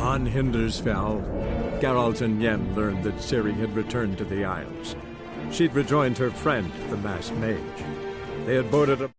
On Hindersfell, Geralt and Yen learned that Ciri had returned to the Isles. She'd rejoined her friend, the masked mage. They had boarded a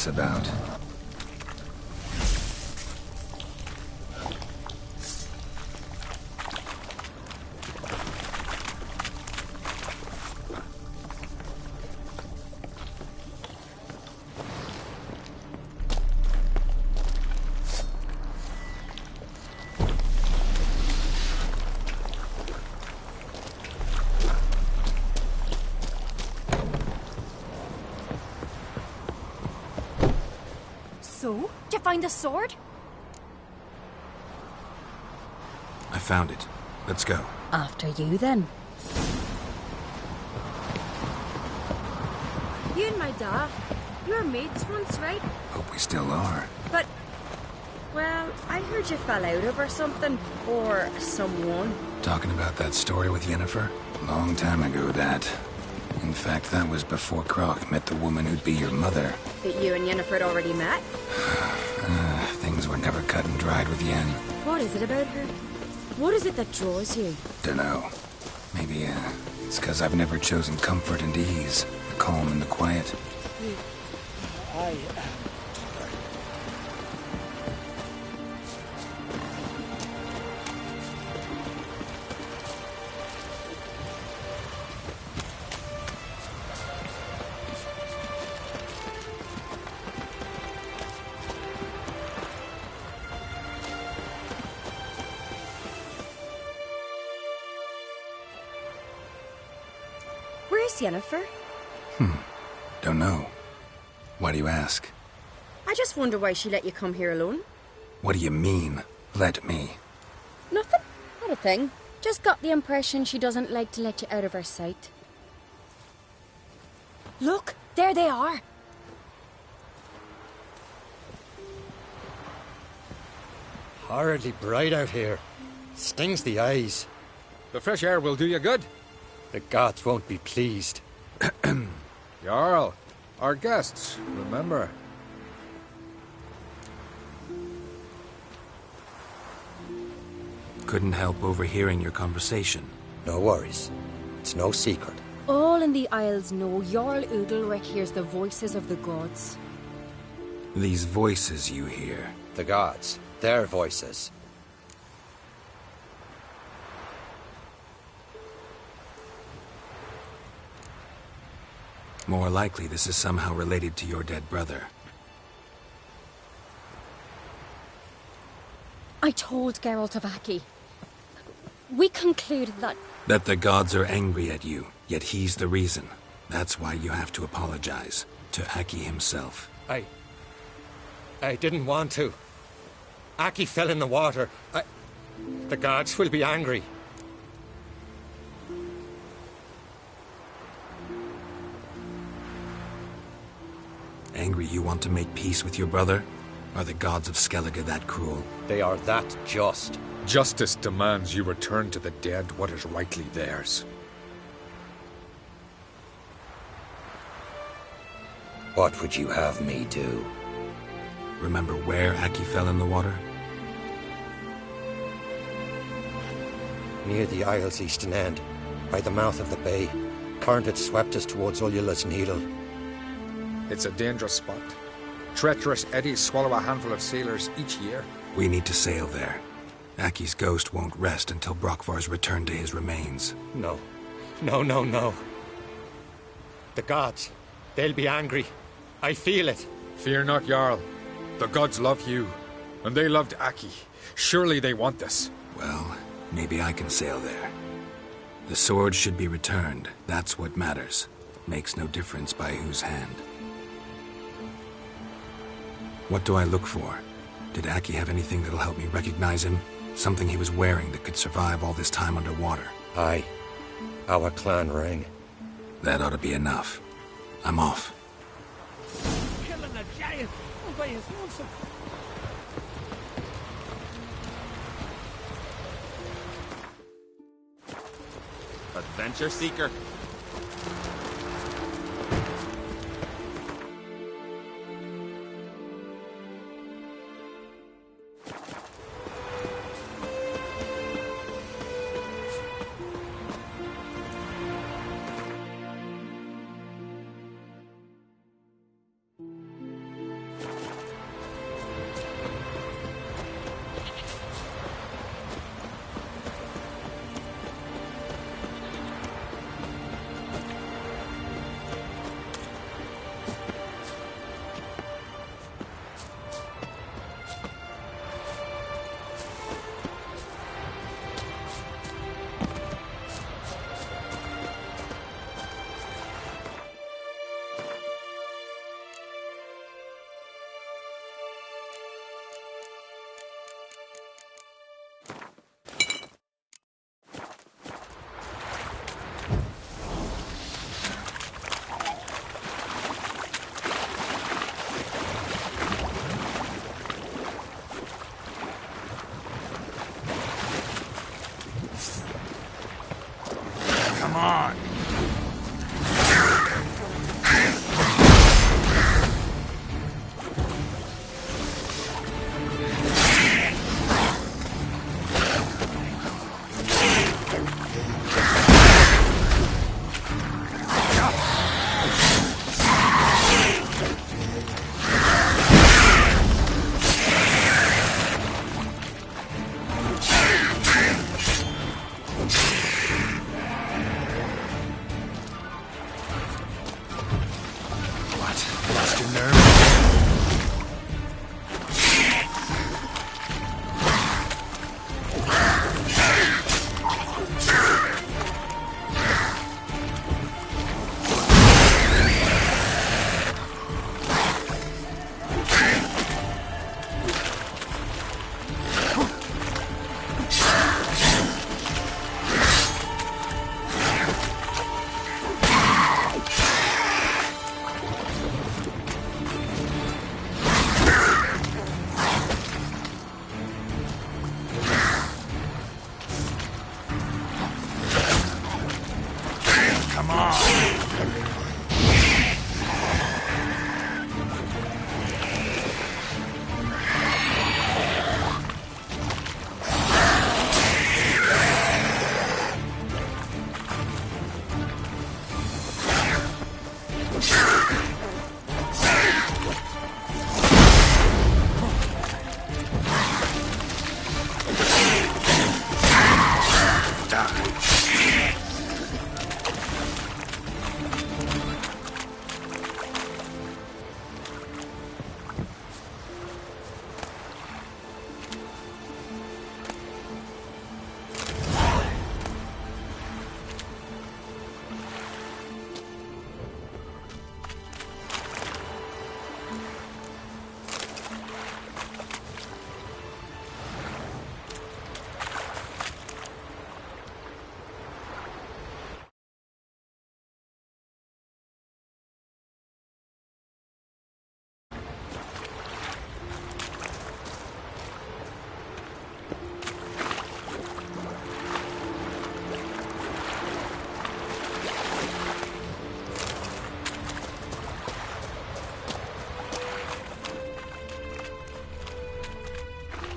this about? So, did you find the sword? I found it. Let's go. After you, then. You and my dad, you were mates once, right? Hope we still are. But, well, I heard you fell out over something. Or someone. Talking about that story with Yennefer? Long time ago, Dad. In fact, that was before Croc met the woman who'd be your mother. That you and Yennefer had already met? Things were never cut and dried with Yen. What is it about her? What is it that draws you? Dunno. Maybe, it's because I've never chosen comfort and ease, the calm and the quiet. I Where's Yennefer? Don't know. Why do you ask? I just wonder why she let you come here alone. What do you mean, let me? Nothing. Not a thing. Just got the impression she doesn't like to let you out of her sight. Look, there they are. horridly bright out here. Stings the eyes. The fresh air will do you good. The gods won't be pleased. Jarl, our guests, remember. Couldn't help overhearing your conversation. No worries. It's no secret. All in the Isles know Jarl Udalric hears the voices of the gods. These voices you hear. The gods. Their voices. More likely this is somehow related to your dead brother. I told Geralt of Aki. We concluded that... That the gods are angry at you, yet he's the reason. That's why you have to apologize. To Aki himself. I didn't want to. Aki fell in the water. The gods will be angry. Angry you want to make peace with your brother? Are the gods of Skellige that cruel? They are that just. Justice demands you return to the dead what is rightly theirs. What would you have me do? Remember where Aki fell in the water? Near the Isle's eastern end, by the mouth of the bay. Current had swept us towards Ullula's Needle. It's a dangerous spot. Treacherous eddies swallow a handful of sailors each year. We need to sail there. Aki's ghost won't rest until Brokvar's returned to his remains. No. No. The gods. They'll be angry. I feel it. Fear not, Jarl. The gods love you, and they loved Aki. Surely they want this. Well, maybe I can sail there. The sword should be returned. That's what matters. Makes no difference by whose hand. What do I look for? Did Aki have anything that'll help me recognize him? Something he was wearing that could survive all this time underwater? Aye. Our clan ring. That ought to be enough. I'm off. Killing a giant all by his lonesome. Adventure seeker. Come on! Lost your nerve? Come on!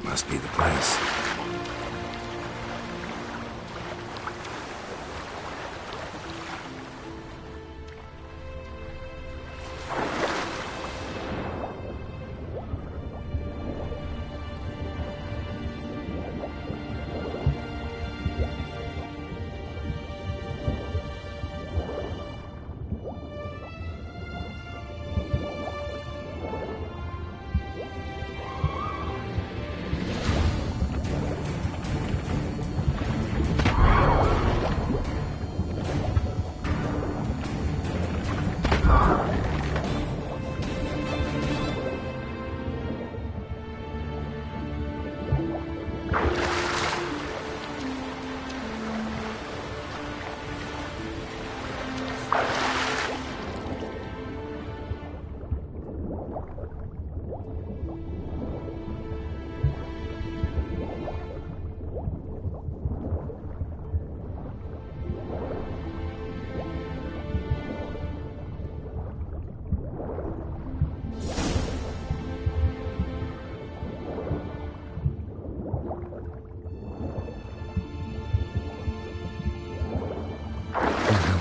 Must be the place.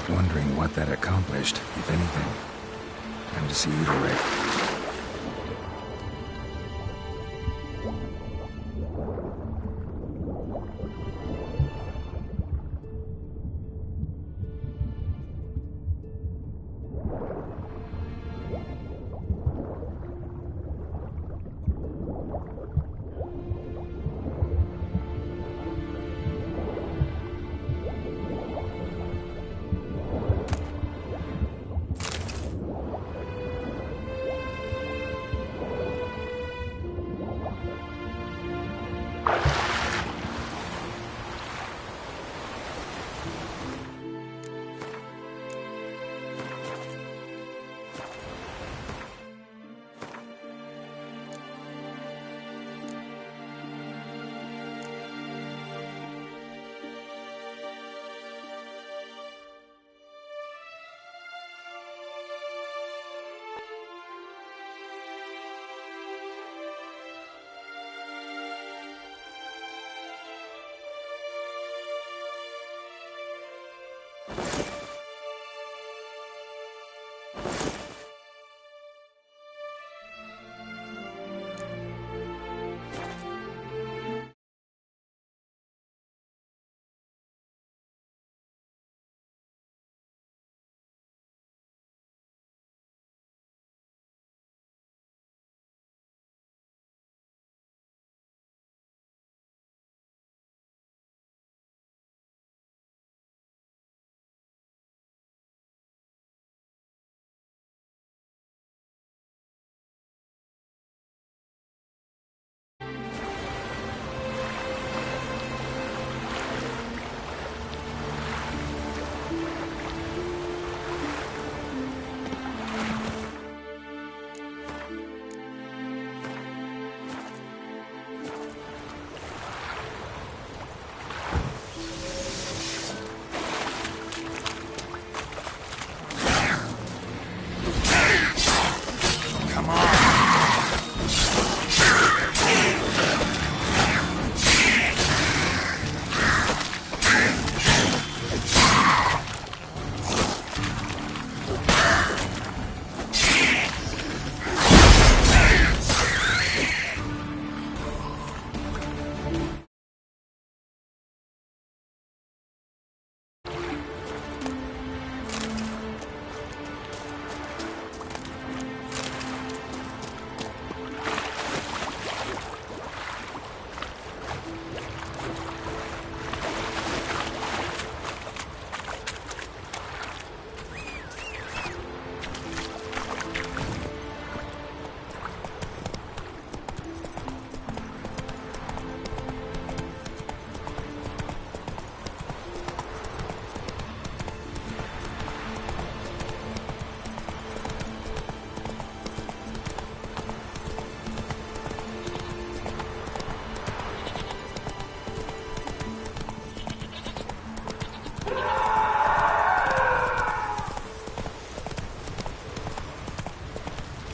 Wondering what that accomplished, if anything. Time to see you, Rick.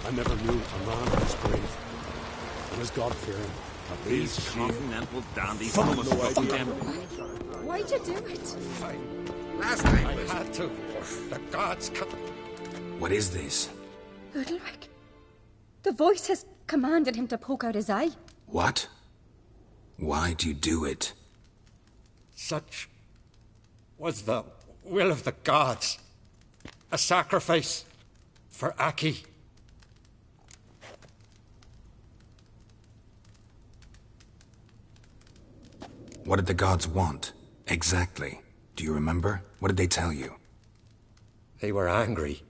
I never knew a man was brave. He was God-fearing. These continental dandies Fuck almost no fucking idea. them. Why'd you do it? Last time I had to. The gods come. What is this? Udalric. The voice has commanded him to poke out his eye. What? Why do you do it? Such was the will of the gods. A sacrifice for Aki. What did the gods want? Exactly. Do you remember? What did they tell you? They were angry.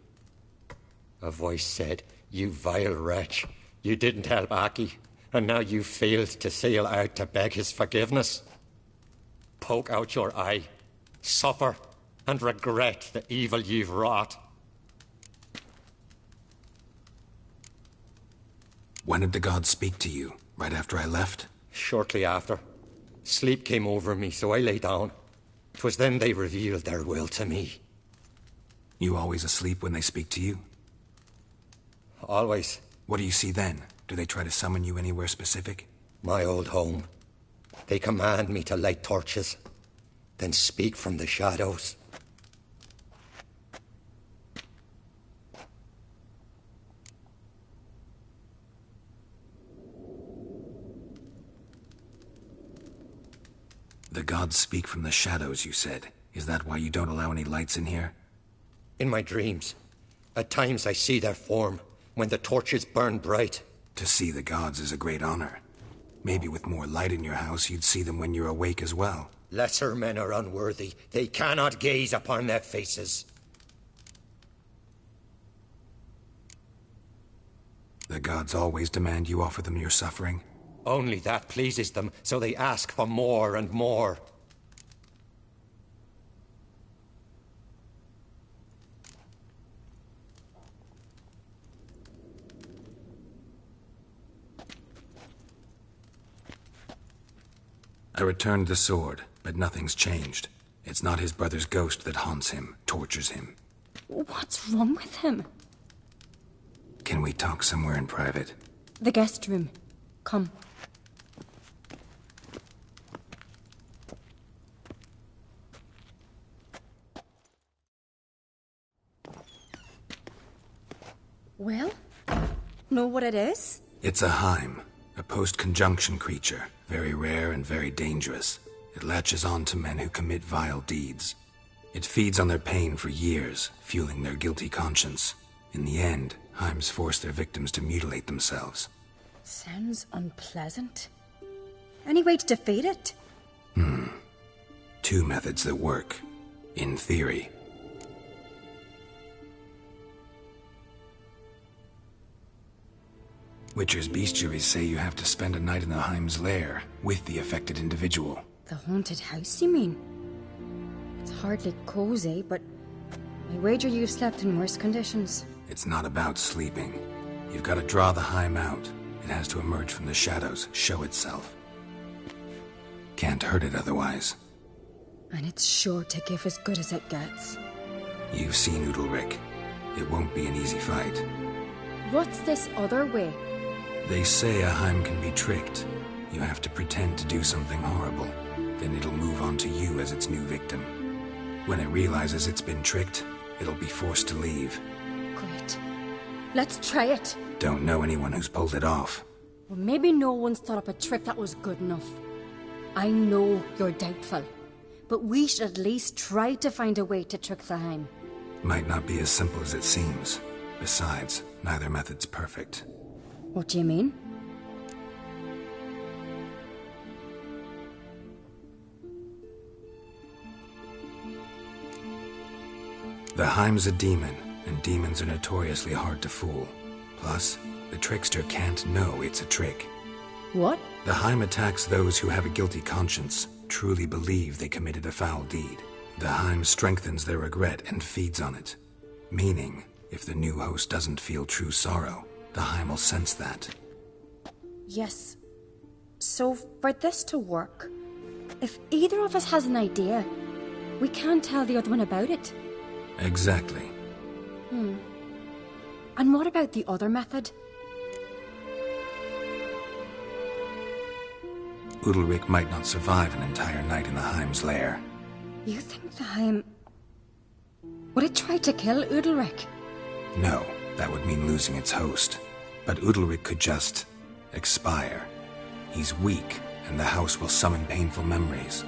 A voice said, "You vile wretch. You didn't help Aki, and now you failed to sail out to beg his forgiveness. Poke out your eye, suffer, and regret the evil you've wrought." When did the gods speak to you? Right after I left? Shortly after, sleep came over me, so I lay down. 'Twas then they revealed their will to me. You always asleep when they speak to you? Always. What do you see then? Do they try to summon you anywhere specific? My old home. They command me to light torches, then speak from the shadows. The gods speak from the shadows, you said. Is that why you don't allow any lights in here? In my dreams, at times I see their form when the torches burn bright. To see the gods is a great honor. Maybe with more light in your house, you'd see them when you're awake as well. Lesser men are unworthy. They cannot gaze upon their faces. The gods always demand you offer them your suffering? Only that pleases them, so they ask for more and more. I returned the sword, but nothing's changed. It's not his brother's ghost that haunts him, tortures him. What's wrong with him? Can we talk somewhere in private? The guest room. Come. Well, know what it is? It's a Heim, a post-conjunction creature, very rare and very dangerous. It latches on to men who commit vile deeds. It feeds on their pain for years, fueling their guilty conscience. In the end, Heims force their victims to mutilate themselves. Sounds unpleasant. Any way to defeat it? Two methods that work, in theory. Witcher's bestiaries say you have to spend a night in the Heim's lair with the affected individual. The haunted house, you mean? It's hardly cozy, but I wager you've slept in worse conditions. It's not about sleeping. You've got to draw the Heim out. It has to emerge from the shadows, show itself. Can't hurt it otherwise. And it's sure to give as good as it gets. You've seen Udalric. It won't be an easy fight. What's this other way? They say a Heim can be tricked. You have to pretend to do something horrible. Then it'll move on to you as its new victim. When it realizes it's been tricked, it'll be forced to leave. Great. Let's try it. Don't know anyone who's pulled it off. Well, maybe no one's thought up a trick that was good enough. I know you're doubtful, but we should at least try to find a way to trick the Heim. Might not be as simple as it seems. Besides, neither method's perfect. What do you mean? The Heim's a demon, and demons are notoriously hard to fool. Plus, the trickster can't know it's a trick. What? The Heim attacks those who have a guilty conscience, truly believe they committed a foul deed. The Heim strengthens their regret and feeds on it. Meaning, if the new host doesn't feel true sorrow, the Heim will sense that. Yes. So, for this to work, if either of us has an idea, we can't tell the other one about it. Exactly. And what about the other method? Udalric might not survive an entire night in the Heim's lair. You think the Heim... Would it try to kill Udalric? No, that would mean losing its host. But Udalric could just... expire. He's weak, and the house will summon painful memories.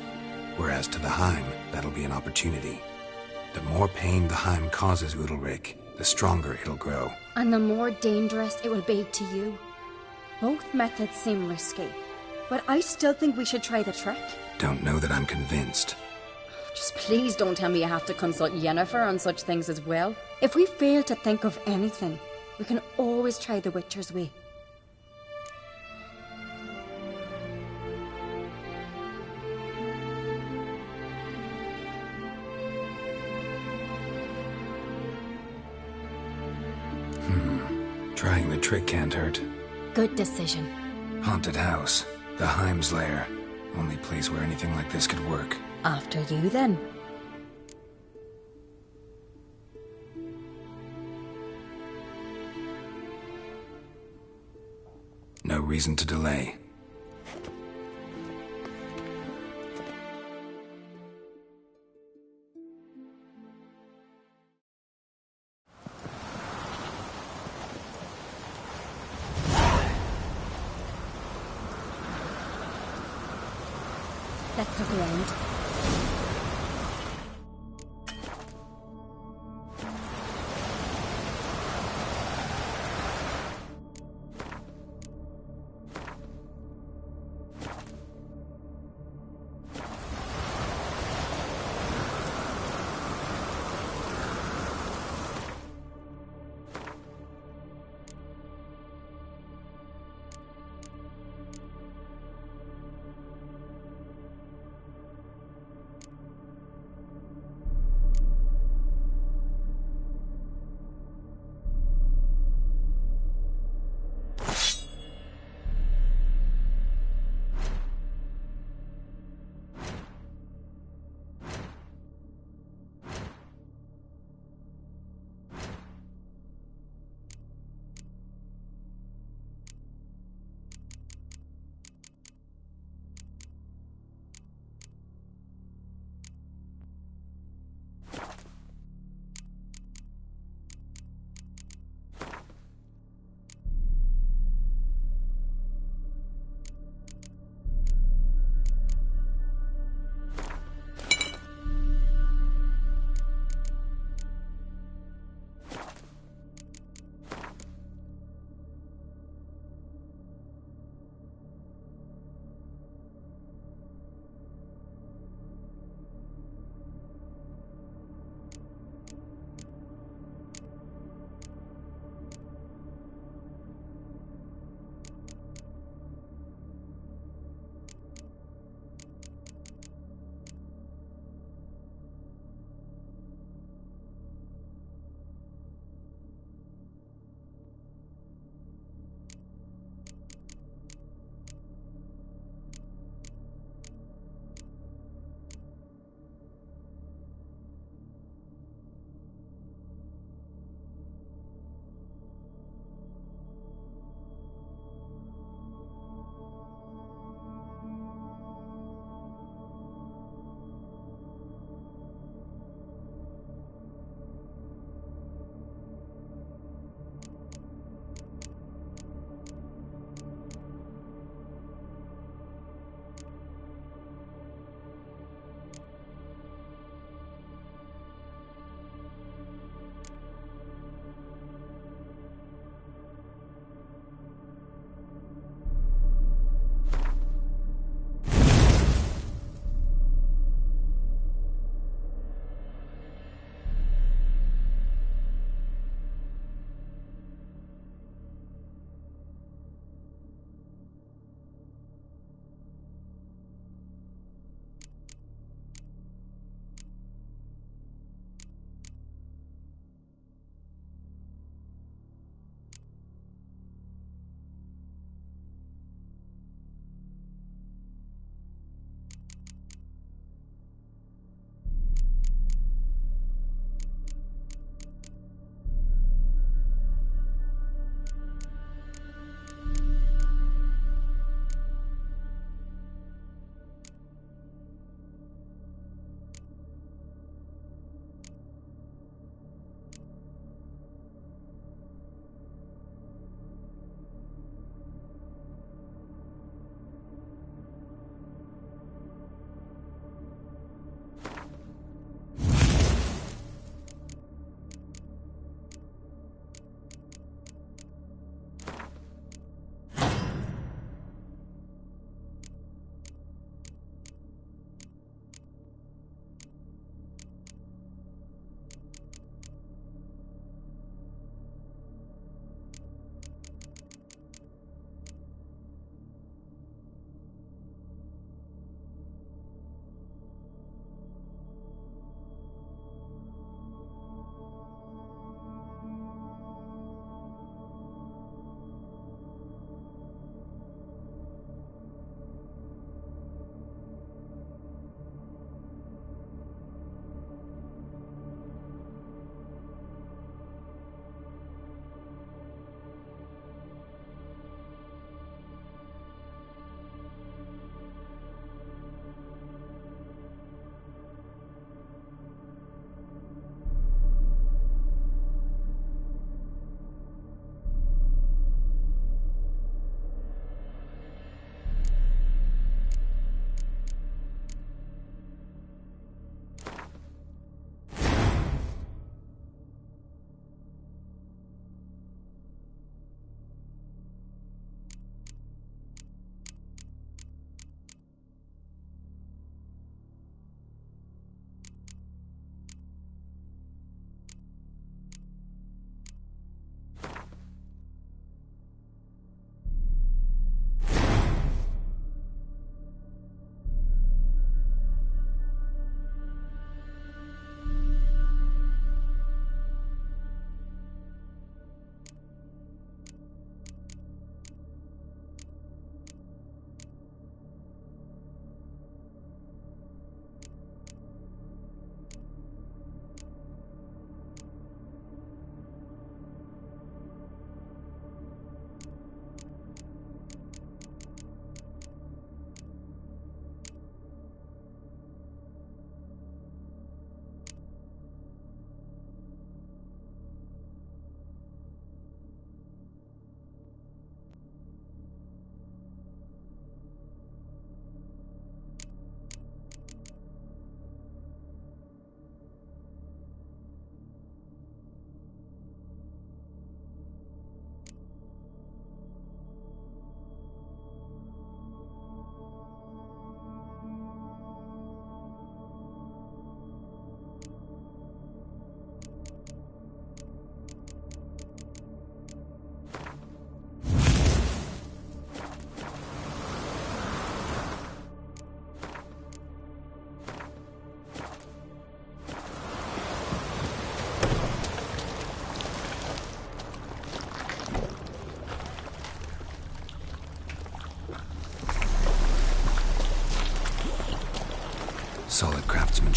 Whereas to the Heim, that'll be an opportunity. The more pain the Heim causes Udalric, the stronger it'll grow. And the more dangerous it will be to you. Both methods seem risky, but I still think we should try the trick. Don't know that I'm convinced. Just please don't tell me you have to consult Yennefer on such things as well. If we fail to think of anything, we can always try the Witcher's way. Trying the trick can't hurt. Good decision. Haunted house. The Heim's lair. Only place where anything like this could work. After you, then. No reason to delay. Let's look around.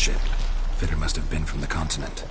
ship. Fitter must have been from the continent.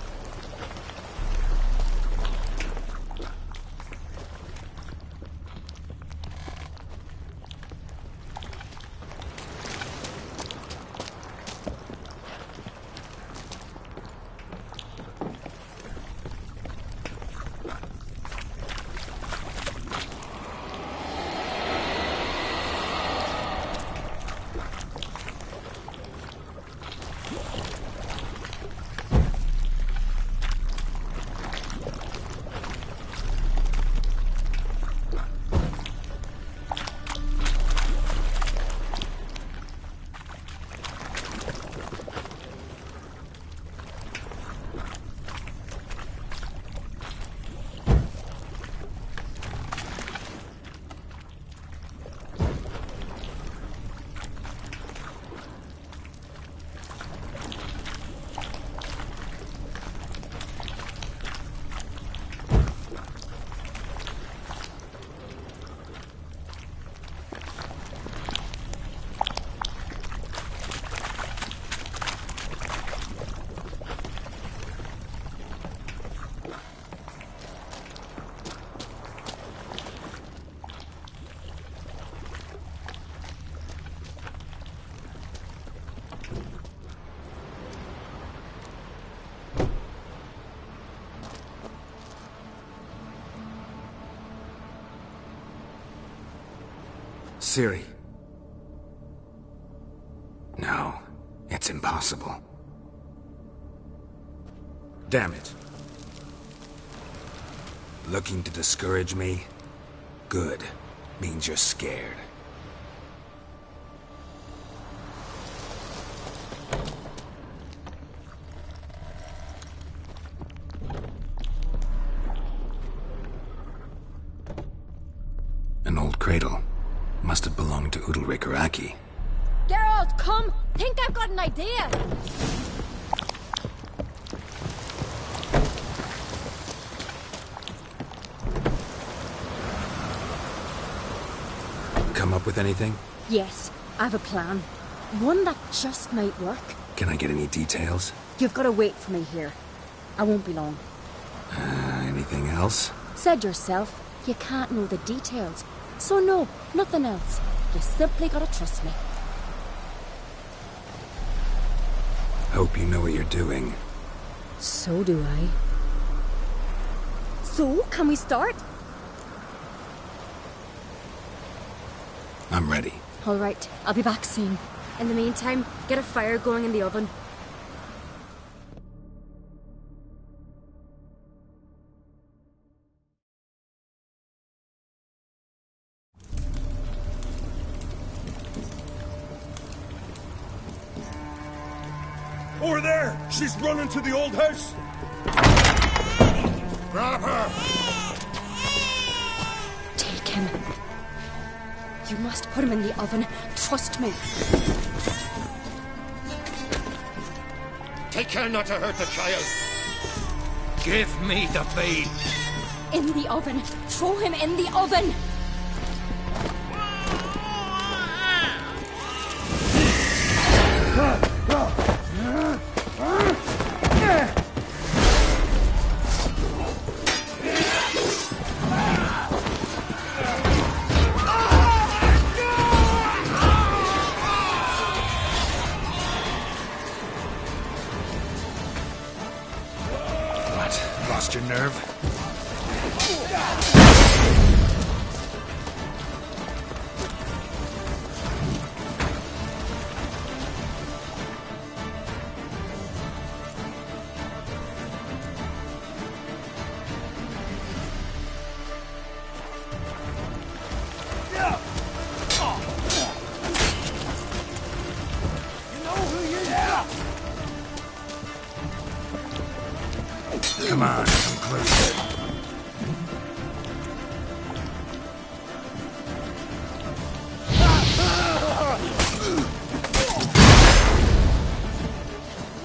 Ciri. No, it's impossible. Damn it. Looking to discourage me? Good. Means you're scared. An old cradle. Must have belonged to Udalric or Aki. Geralt, come! Think I've got an idea! Come up with anything? Yes, I have a plan. One that just might work. Can I get any details? You've got to wait for me here. I won't be long. Anything else? Said yourself, you can't know the details. So no, nothing else. You simply gotta trust me. Hope you know what you're doing. So do I. So, can we start? I'm ready. All right, I'll be back soon. In the meantime, get a fire going in the oven. Over there! She's running to the old house! Grab her! Take him. You must put him in the oven. Trust me. Take care not to hurt the child. Give me the babe. In the oven. Throw him in the oven. Lost your nerve? Come on, come closer.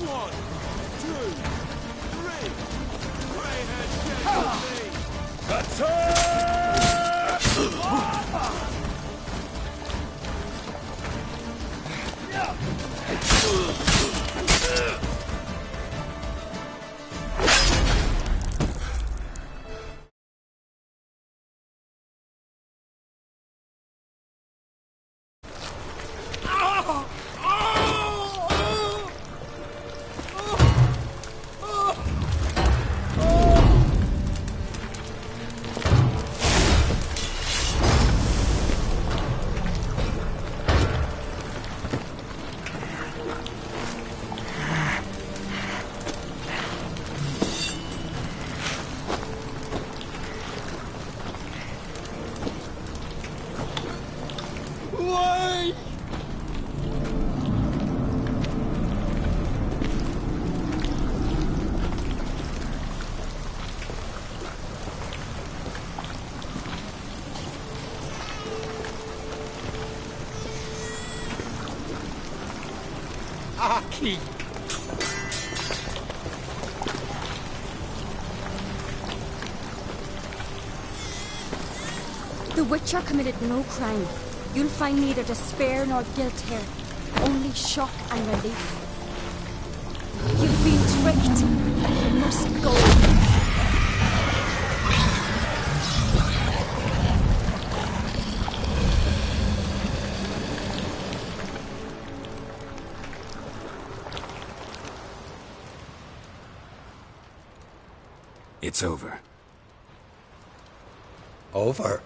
One, two, three. That's it! Aki! The Witcher committed no crime. You'll find neither despair nor guilt here. Only shock and relief. You've been tricked. You must go. It's over. Over?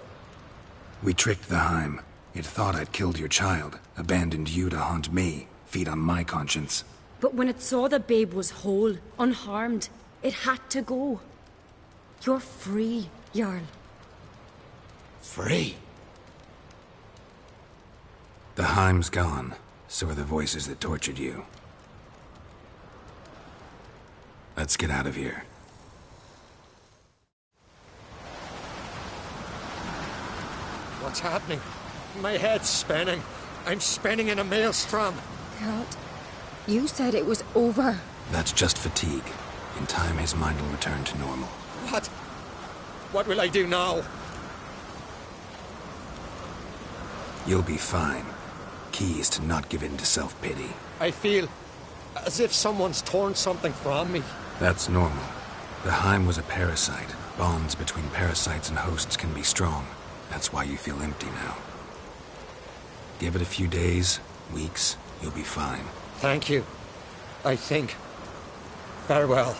We tricked the Heim. It thought I'd killed your child, abandoned you to haunt me, feed on my conscience. But when it saw the babe was whole, unharmed, it had to go. You're free, Jarl. Free? The Heim's gone, so are the voices that tortured you. Let's get out of here. What's happening? My head's spinning. I'm spinning in a maelstrom. Geralt, you said it was over. That's just fatigue. In time, his mind will return to normal. What? What will I do now? You'll be fine. Key is to not give in to self-pity. I feel as if someone's torn something from me. That's normal. The Heim was a parasite. Bonds between parasites and hosts can be strong. That's why you feel empty now. Give it a few days, weeks, you'll be fine. Thank you. I think. Farewell.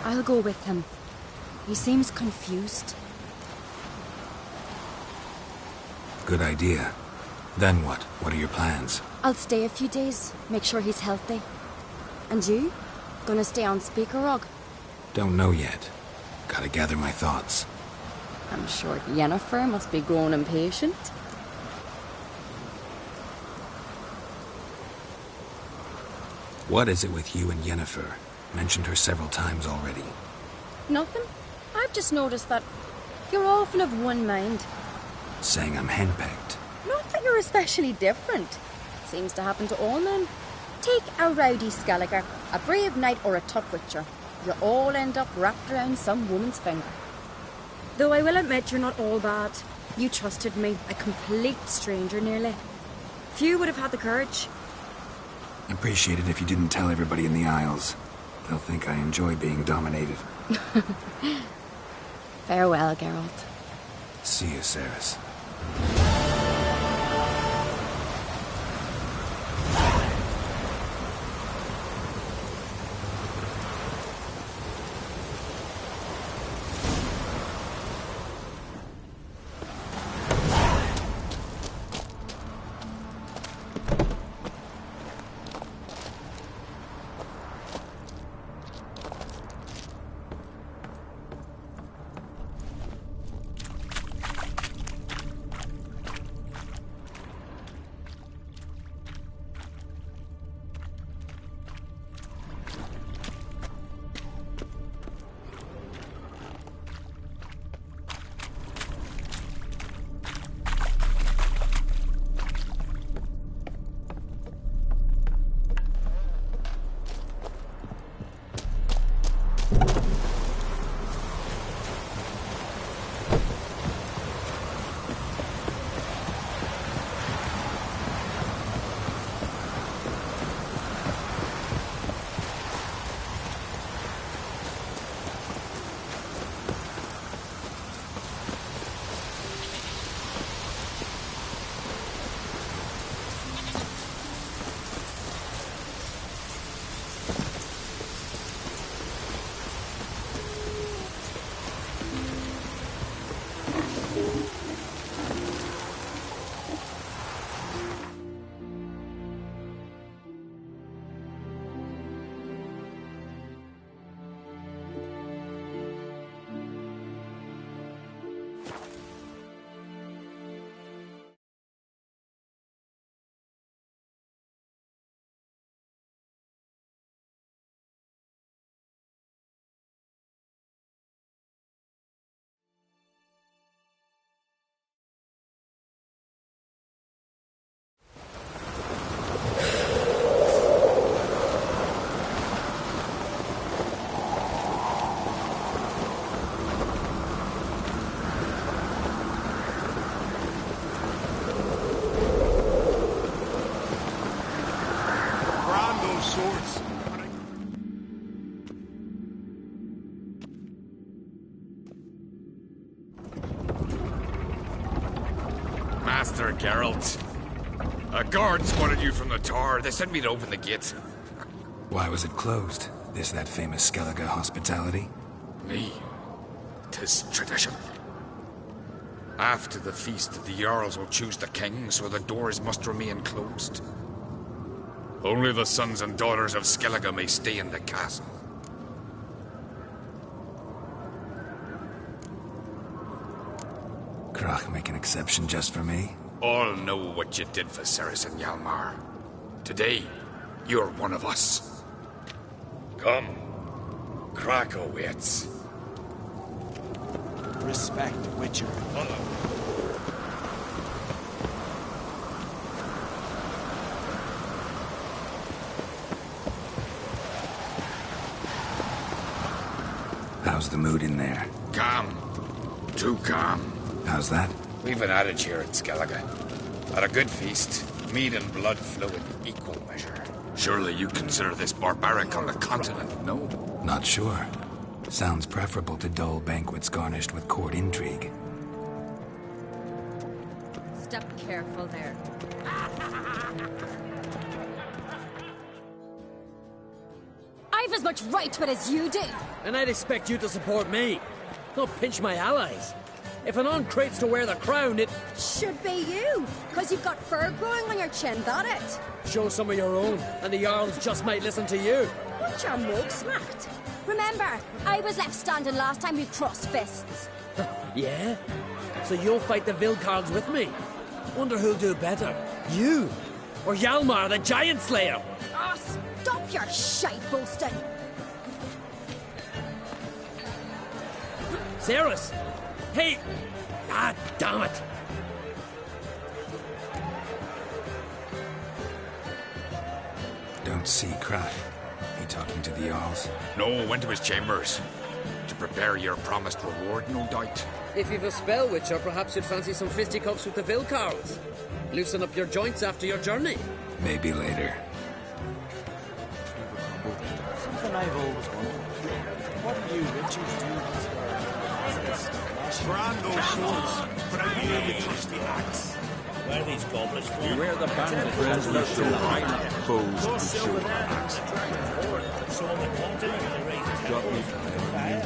I'll go with him. He seems confused. Good idea. Then what? What are your plans? I'll stay a few days, make sure he's healthy. And you? Gonna stay on Speaker Rog? Don't know yet. Gotta gather my thoughts. I'm sure Yennefer must be growing impatient. What is it with you and Yennefer? Mentioned her several times already. Nothing. I've just noticed that you're often of one mind. Saying I'm henpecked. Not that you're especially different. Seems to happen to all men. Take a rowdy Skelliger, a brave knight or a tough witcher. You all end up wrapped around some woman's finger. Though I will admit you're not all bad. You trusted me, a complete stranger nearly. Few would have had the courage. Appreciate it if you didn't tell everybody in the Isles. They'll think I enjoy being dominated. Farewell, Geralt. See you, Ceres. Master Geralt. A guard spotted you from the tower. They sent me to open the gate. Why was it closed? Is that famous Skellige hospitality? Me? 'Tis tradition. After the feast, the Jarls will choose the king, so the doors must remain closed. Only the sons and daughters of Skellige may stay in the castle. Krach make an exception just for me? All know what you did for Ceres and Hjalmar. Today, you're one of us. Come. Krach awaits. Respect, Witcher. How's the mood in there? Calm. Too calm. How's that? We've an adage here at Skellige. At a good feast, mead and blood flow in equal measure. Surely you consider this barbaric on the continent, no? Not sure. Sounds preferable to dull banquets garnished with court intrigue. Step careful there. I've as much right to it as you do. And I'd expect you to support me. Don't pinch my allies. If an uncrate's to wear the crown, it... Should be you, because you've got fur growing on your chin, that it? Show some of your own, and the Jarls just might listen to you. What your mug smacked? Remember, I was left standing last time we crossed fists. Yeah? So you'll fight the Vilcards with me? Wonder who'll do better, you or Hjalmar the Giant Slayer? Oh, stop your shite boasting. Ceres! Hey! Ah, damn it! Don't see Krach. He talking to the Jarls? No, went to his chambers. To prepare your promised reward, no doubt. If you've a spell, Witcher, perhaps you'd fancy some fisticuffs with the Vilcards. Loosen up your joints after your journey. Maybe later. Something I've always wondered. What do you Witchers do Brand those swords, but I need a trusty axe. Where are these goblins from? Beware the bandit friends that show right foes to show axe. So on the continent, they raise Got me. fire.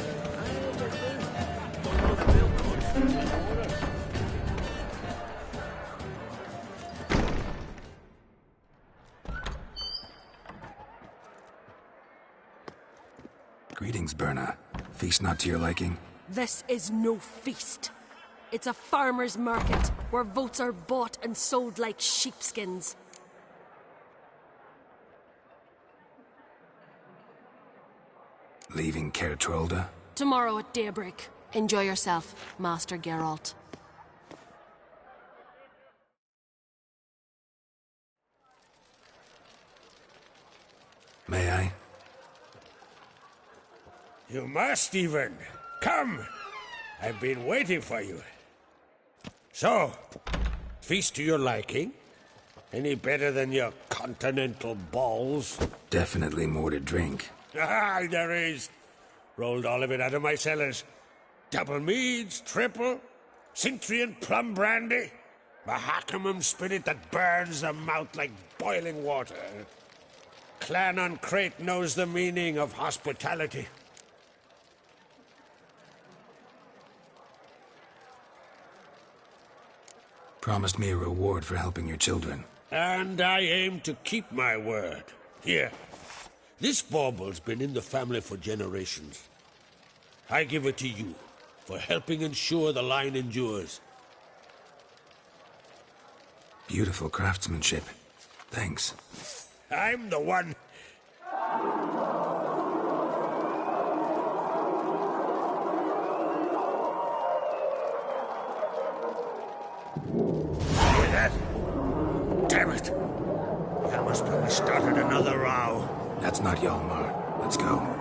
Greetings, Berna. Feast not to your liking? This is no feast. It's a farmer's market where votes are bought and sold like sheepskins. Leaving Caer Trolda? Tomorrow at daybreak. Enjoy yourself, Master Geralt. May I? You must even. Come! I've been waiting for you. So, feast to your liking? Any better than your continental balls? Definitely more to drink. Ah, there is. Rolled all of it out of my cellars. Double meads, triple, Cintrian plum brandy, Mahakimum spirit that burns the mouth like boiling water. Clan on Crate knows the meaning of hospitality. Promised me a reward for helping your children. And I aim to keep my word. Here. This bauble's been in the family for generations. I give it to you for helping ensure the line endures. Beautiful craftsmanship. Thanks. I'm the one. Hear that? Damn it! Hjalmar's probably started another row. That's not Hjalmar. Let's go.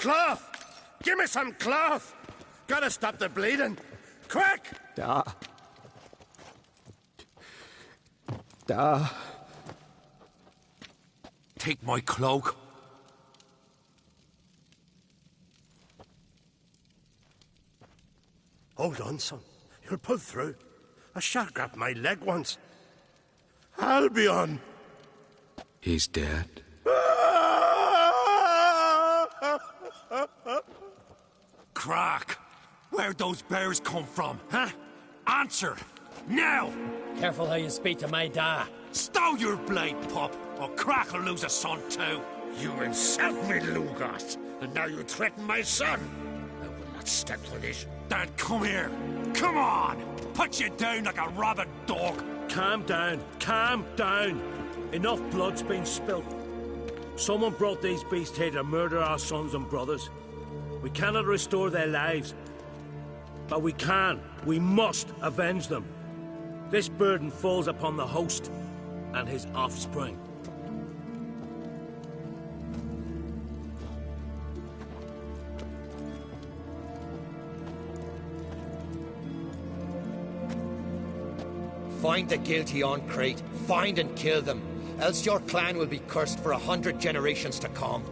Cloth! Give me some cloth! Gotta stop the bleeding. Quick! Da. Take my cloak. Hold on, son. You'll pull through. A shark grabbed my leg once. Albion! He's dead. Crack! Where'd those bears come from, huh? Answer! Now! Careful how you speak to my da. Stow your blade, pup, or Crack will lose a son too. You insult me, Lugas, and now you threaten my son. I will not stand for this. Dad, come here. Come on! Put you down like a rabid dog. Calm down. Calm down. Enough blood's been spilt. Someone brought these beasts here to murder our sons and brothers. We cannot restore their lives. But we must avenge them. This burden falls upon the host and his offspring. Find the guilty on Crate. Find and kill them. Else your clan will be cursed for 100 generations to come.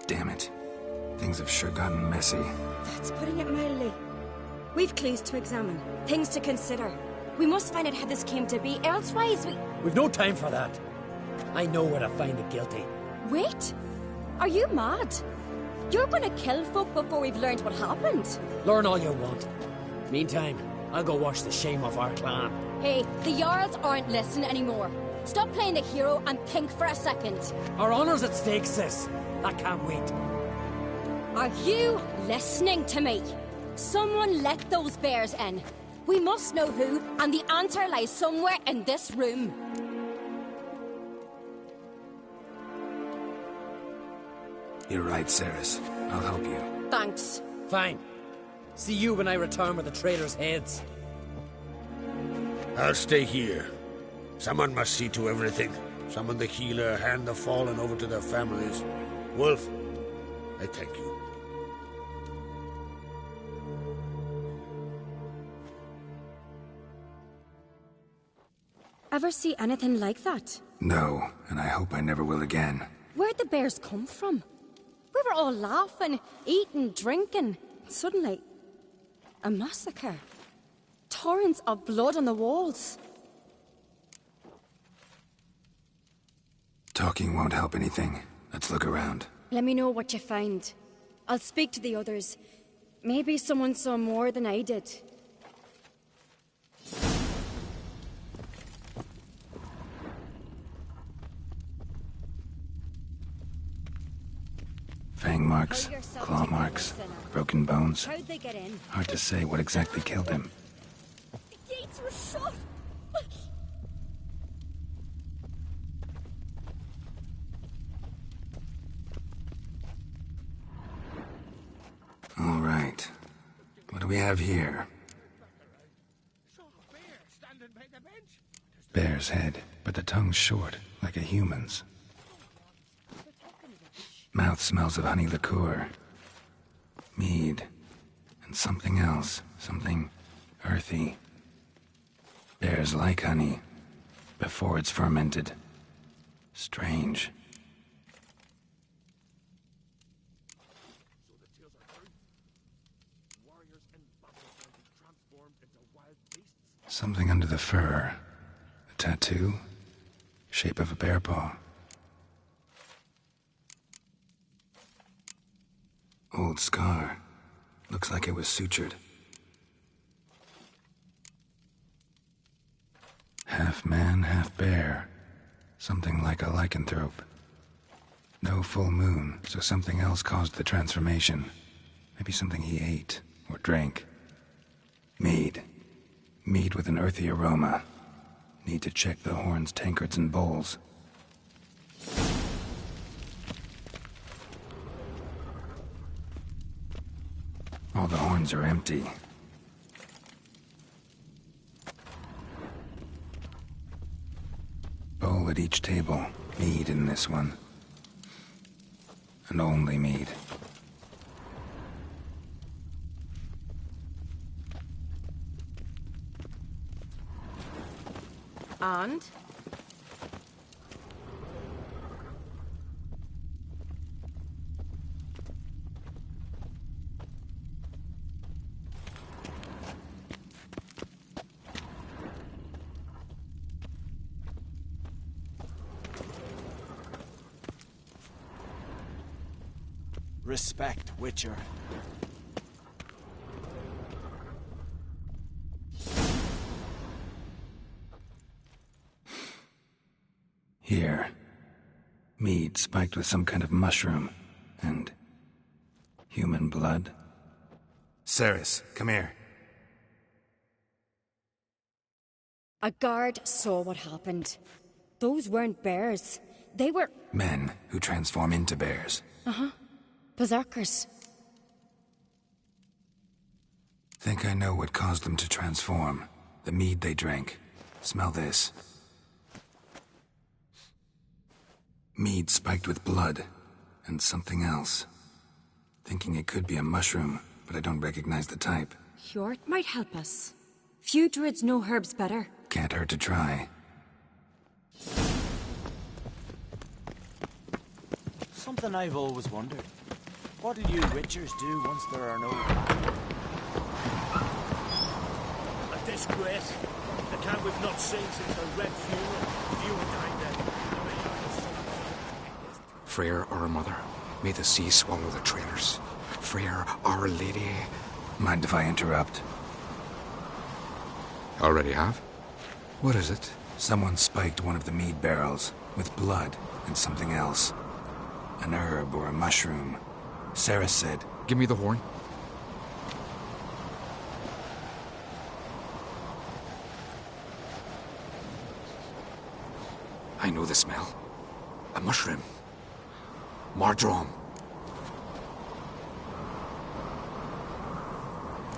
Damn it. Things have sure gotten messy. That's putting it mildly. We've clues to examine, things to consider. We must find out how this came to be, elsewise We've no time for that. I know where to find the guilty. Wait! Are you mad? You're gonna kill folk before we've learned what happened? Learn all you want. Meantime, I'll go wash the shame off our clan. Hey, the Jarls aren't listening anymore. Stop playing the hero and think for a second. Our honor's at stake, sis. I can't wait. Are you listening to me? Someone let those bears in. We must know who, and the answer lies somewhere in this room. You're right, Ceres. I'll help you. Thanks. Fine. See you when I return with the traitors' heads. I'll stay here. Someone must see to everything. Summon the healer, hand the fallen over to their families. Wolf, I thank you. Ever see anything like that? No, and I hope I never will again. Where'd the bears come from? We were all laughing, eating, drinking. Suddenly, a massacre. Torrents of blood on the walls. Talking won't help anything. Let's look around. Let me know what you find. I'll speak to the others. Maybe someone saw more than I did. Fang marks, claw marks, broken bones. How'd they get in? Hard to say what exactly killed him. The gates were shut! All right. What do we have here? Bear's head, but the tongue's short, like a human's. Mouth smells of honey liqueur. Mead. And something else. Something earthy. Bears like honey. Before it's fermented. Strange. Something under the fur. A tattoo. Shape of a bear paw. Old scar. Looks like it was sutured. Half man, half bear. Something like a lycanthrope. No full moon, so something else caused the transformation. Maybe something he ate or drank. Mead. Mead with an earthy aroma. Need to check the horns, tankards, and bowls. ones are empty. Bowl at each table. Mead in this one. And only mead. And? Respect, Witcher. Here. Mead spiked with some kind of mushroom. And... human blood. Ceres, come here. A guard saw what happened. Those weren't bears. They were... Men who transform into bears. Uh-huh. Berserkers. Think I know what caused them to transform. The mead they drank. Smell this. Mead spiked with blood. And something else. Thinking it could be a mushroom, but I don't recognize the type. Hjort might help us. Few druids know herbs better. Can't hurt to try. Something I've always wondered. What do you Witchers do once there are no... A disgrace. The camp we've not seen since the Red Funeral. You died there. Freyr, our mother, may the sea swallow the traitors. Freyr, our lady. Mind if I interrupt? Already have? What is it? Someone spiked one of the mead barrels with blood and something else. An herb or a mushroom. Sarah said... Give me the horn. I know the smell. A mushroom. Mardrome.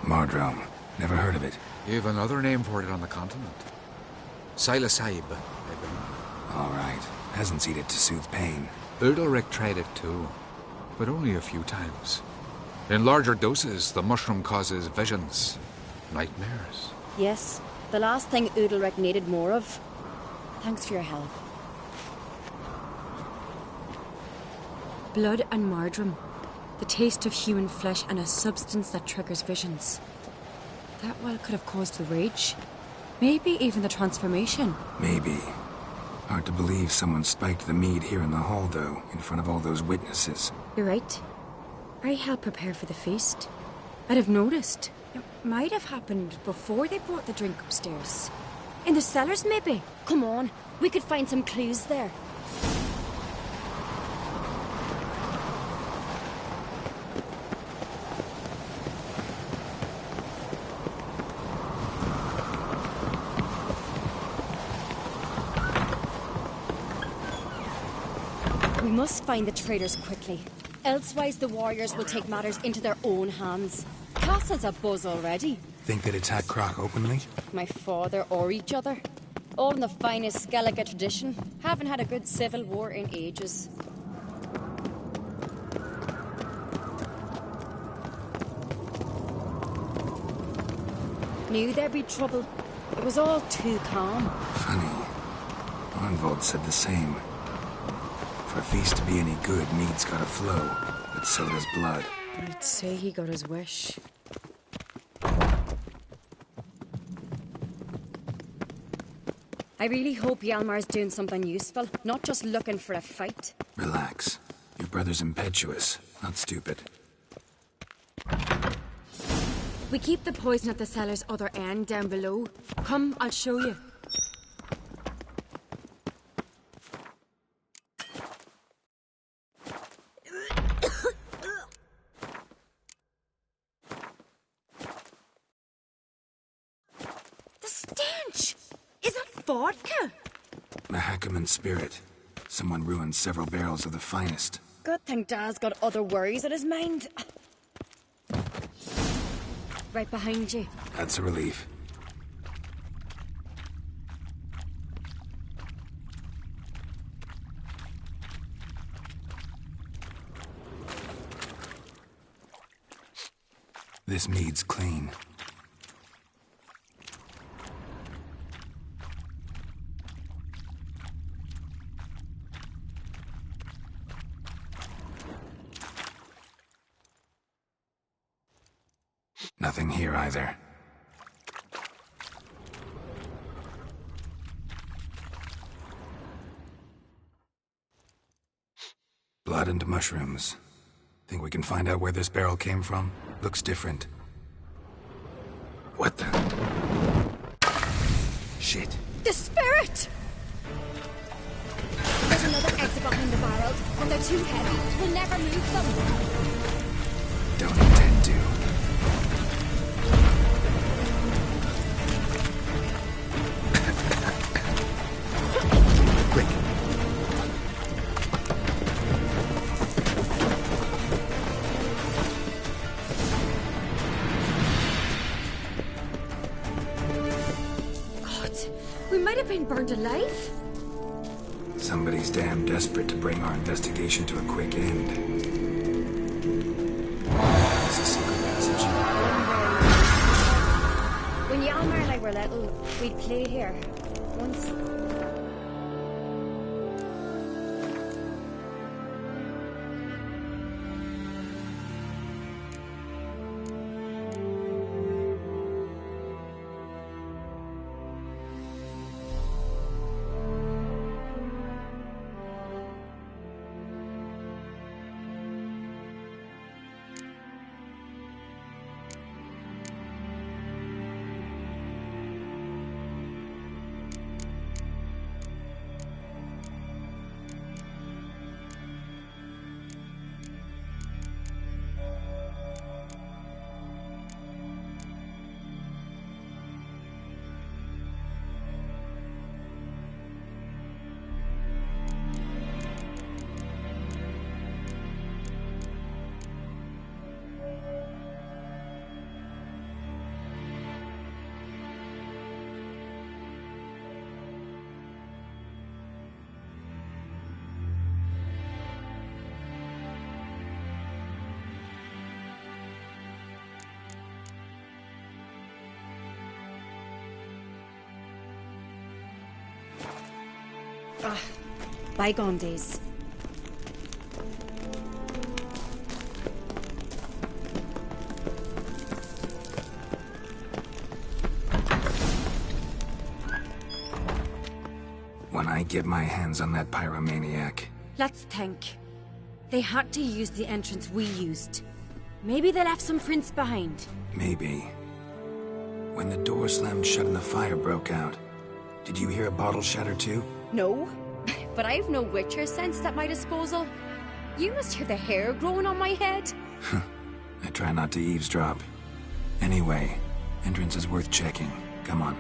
Mardrome. Never heard of it. You've another name for it on the continent. Psilocybe, I believe. All right. Hasn't seen it to soothe pain. Udalric tried it too, but only a few times. In larger doses, the mushroom causes visions, nightmares. Yes, the last thing Udalric needed more of. Thanks for your help. Blood and mardrome. The taste of human flesh and a substance that triggers visions. That well could have caused the rage. Maybe even the transformation. Maybe. Hard to believe someone spiked the mead here in the hall, though, in front of all those witnesses. You're right. I helped prepare for the feast. I'd have noticed. It might have happened before they brought the drink upstairs. In the cellars, maybe. Come on, we could find some clues there. We must find the traitors quickly. Elsewise, the warriors will take matters into their own hands. Castle's abuzz already. Think they'd attack Croc openly? My father or each other. All in the finest Skellige tradition. Haven't had a good civil war in ages. Knew there'd be trouble. It was all too calm. Funny. Arnvold said the same. For a feast to be any good, mead's gotta flow, but so does blood. I'd say he got his wish. I really hope Hjalmar's doing something useful, not just looking for a fight. Relax. Your brother's impetuous, not stupid. We keep the poison at the cellar's other end down below. Come, I'll show you. Vodka? Mahakaman spirit. Someone ruined several barrels of the finest. Good thing Dad's got other worries on his mind. Right behind you. That's a relief. This mead's clean. Nothing here either. Blood and mushrooms. Think we can find out where this barrel came from? Looks different. What the? Shit. The spirit! There's another exit behind the barrels, and they're too heavy. We'll never move them. Don't intend to. Quick. We might have been burned alive. Somebody's damn desperate to bring our investigation to a quick end. There's a secret passage. When Yalmar and I were little, we'd play here. Once. Ah, bygone days. When I get my hands on that pyromaniac... Let's think. They had to use the entrance we used. Maybe they left some prints behind. Maybe. When the door slammed shut and the fire broke out, did you hear a bottle shatter too? No, but I've no witcher sense at my disposal. You must hear the hair growing on my head. I try not to eavesdrop. Anyway, entrance is worth checking. Come on.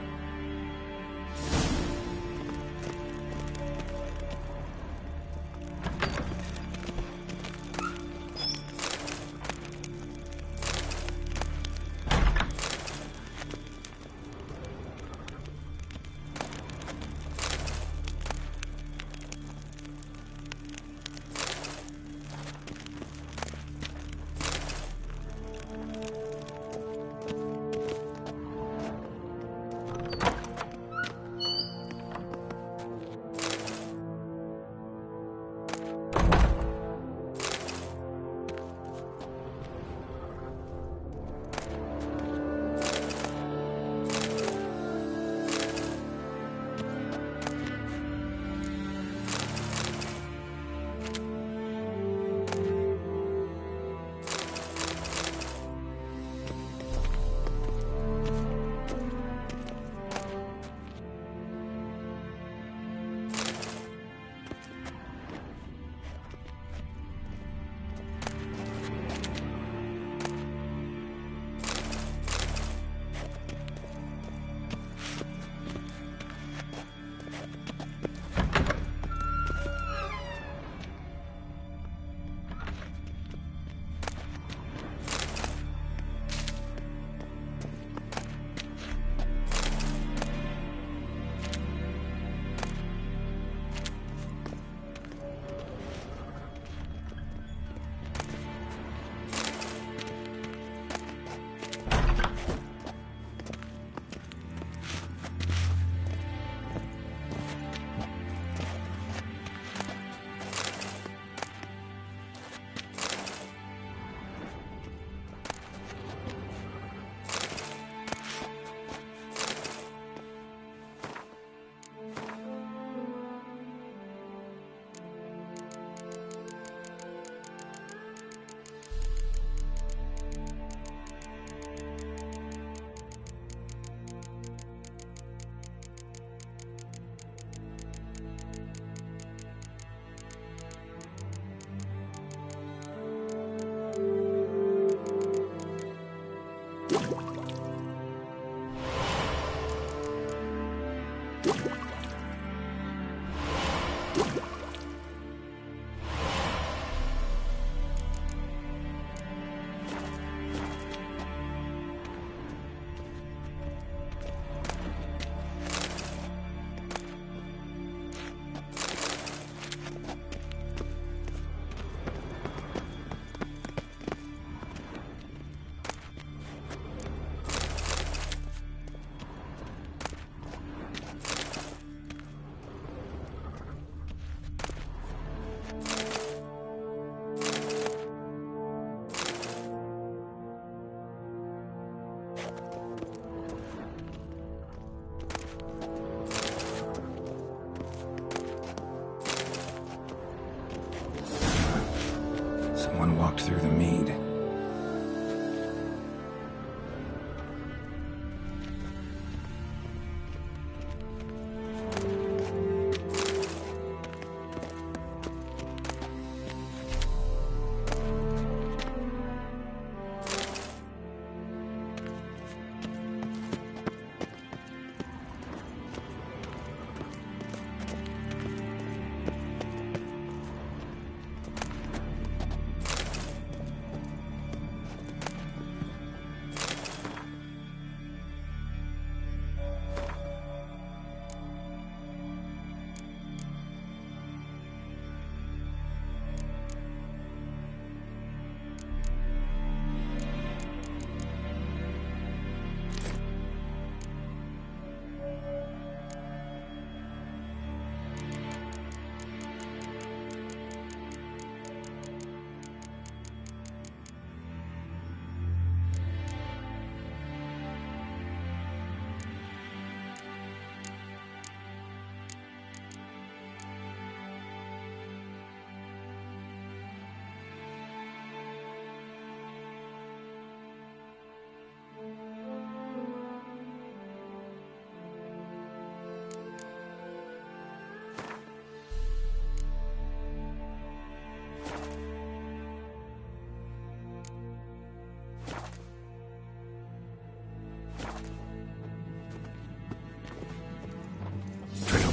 Someone walked through the mead.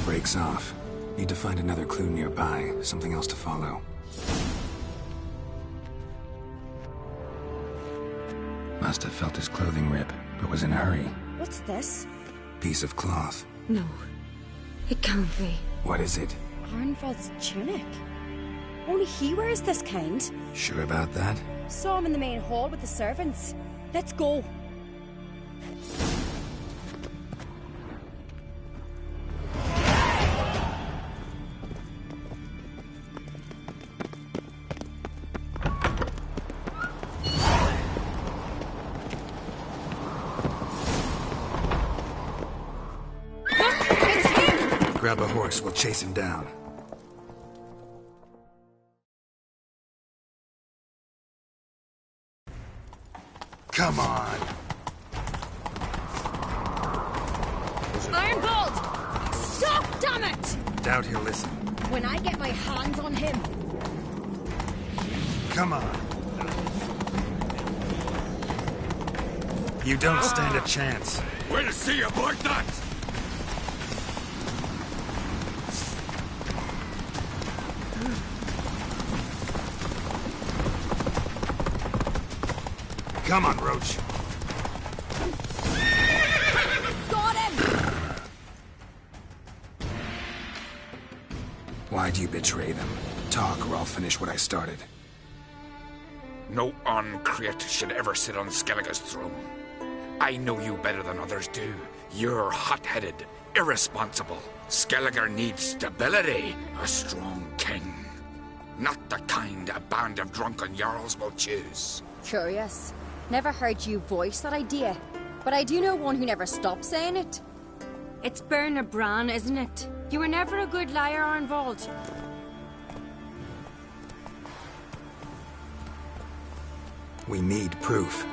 Breaks off. Need to find another clue nearby, something else to follow. Must have felt his clothing rip, but was in a hurry. What's this? Piece of cloth. No, it can't be. What is it? Arnvald's tunic. Only he wears this kind. Sure about that? Saw him in the main hall with the servants. Let's go. Grab a horse, we'll chase him down. Come on! Arnvald! Stop, damn it! Doubt he'll listen. When I get my hands on him... Come on. You don't stand a chance. We'll see about that! Come on, Roach. Got him! Why'd you betray them? Talk, or I'll finish what I started. No Oncreate should ever sit on Skellige's throne. I know you better than others do. You're hot-headed, irresponsible. Skellige needs stability, a strong king. Not the kind a band of drunken jarls will choose. Curious. Never heard you voice that idea. But I do know one who never stops saying it. It's Berna Bran, isn't it? You were never a good liar, Arnvald. We need proof.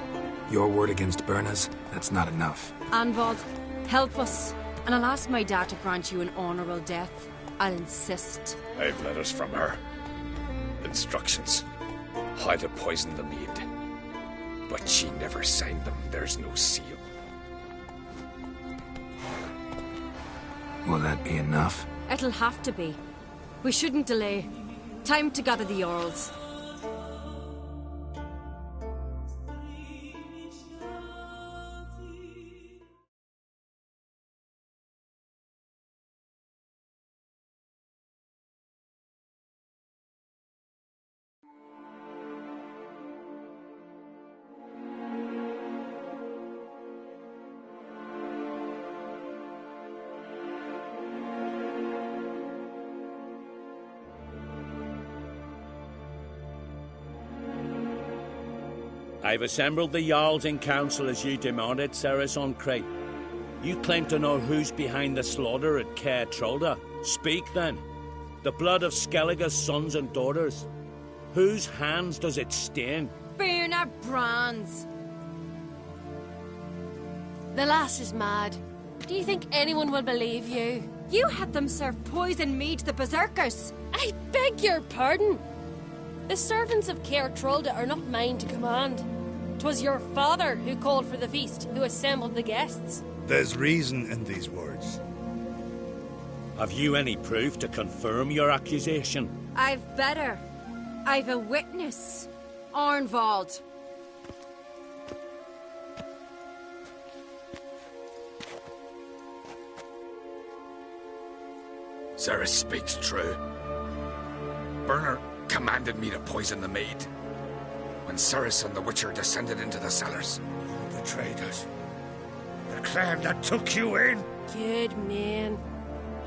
Your word against Berna's, that's not enough. Arnvald, help us. And I'll ask my dad to grant you an honorable death. I'll insist. I've letters from her. Instructions. How to poison the mead. But she never signed them. There's no seal. Will that be enough? It'll have to be. We shouldn't delay. Time to gather the Jarls. I've assembled the Jarls in council as you demanded, Ceres Oncreate. You claim to know who's behind the slaughter at Caer Trolda. Speak, then. The blood of Skellige's sons and daughters. Whose hands does it stain? Bernard Brand's. The lass is mad. Do you think anyone will believe you? You had them serve poison mead to the berserkers. I beg your pardon. The servants of Caer Trolda are not mine to command. 'Twas your father who called for the feast, who assembled the guests. There's reason in these words. Have you any proof to confirm your accusation? I've better. I've a witness. Arnvald. Ceres speaks true. Bernard commanded me to poison the maid. When Ceres and the Witcher descended into the cellars. You betrayed us. The clan that took you in. Good man.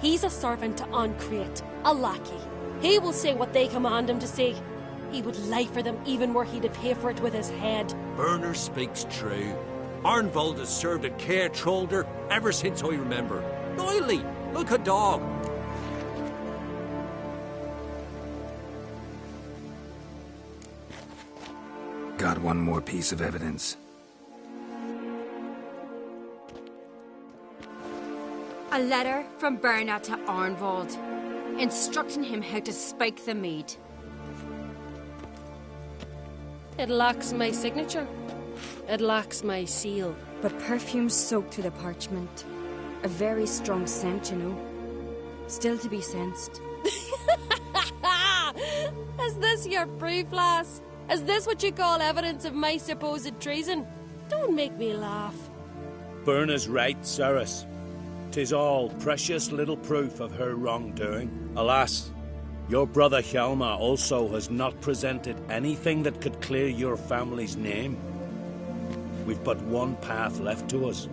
He's a servant to Ancreate, a lackey. He will say what they command him to say. He would lie for them even were he to pay for it with his head. Bernard speaks true. Arnvald has served at Caer Trolder ever since I remember. Noily, look a dog. Got one more piece of evidence. A letter from Bernard to Arnvald, instructing him how to spike the mead. It lacks my signature. It lacks my seal. But perfume soaked through the parchment. A very strong scent, you know. Still to be sensed. Is this your proof, lass? Is this what you call evidence of my supposed treason? Don't make me laugh. Berna's right, Ceres. 'Tis all precious little proof of her wrongdoing. Alas, your brother Hjalmar also has not presented anything that could clear your family's name. We've but one path left to us.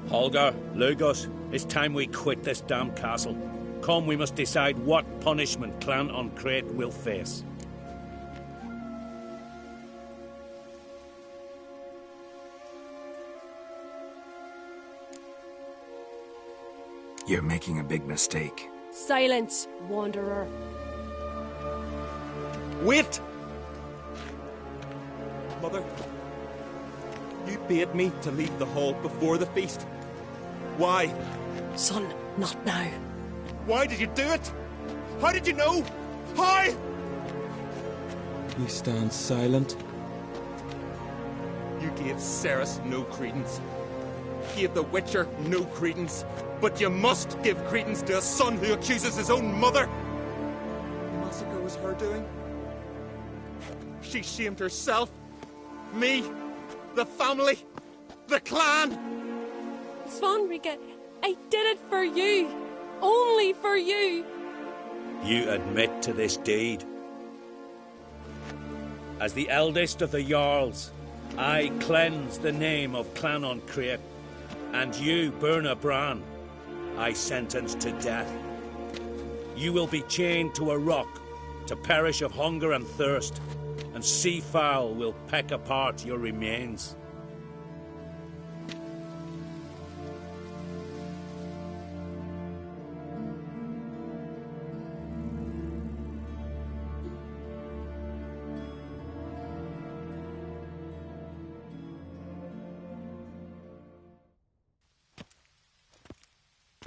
Holger, Lugos, it's time we quit this damn castle. Come, we must decide what punishment Clan Ancreate will face. You're making a big mistake. Silence, wanderer. Wait! Mother, you bade me to leave the hall before the feast. Why? Son, not now. Why did you do it? How did you know? How? You stand silent. You gave Ceres no credence. Gave the Witcher no credence. But you must give credence to a son who accuses his own mother. The massacre was her doing. She shamed herself, me, the family, the clan. Svanrika, I did it for you. Only for you. You admit to this deed. As the eldest of the Jarls, I cleanse the name of Clan Ancreate, and you, Berna Bran, I sentence to death. You will be chained to a rock to perish of hunger and thirst, and sea fowl will peck apart your remains.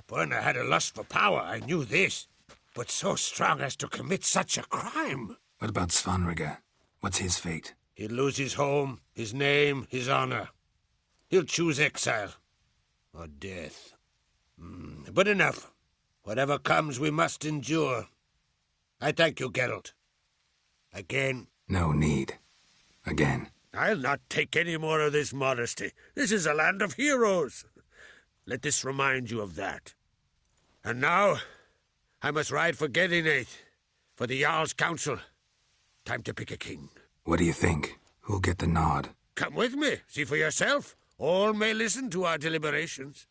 Berna had a lust for power, I knew this. But so strong as to commit such a crime. What about Svanrika? What's his fate? He'll lose his home, his name, his honor. He'll choose exile. Or death. But enough. Whatever comes, we must endure. I thank you, Geralt. Again. No need. Again. I'll not take any more of this modesty. This is a land of heroes. Let this remind you of that. And now, I must ride for Gedinate, for the Jarl's Council. Time to pick a king. What do you think? Who'll get the nod? Come with me, see for yourself. All may listen to our deliberations.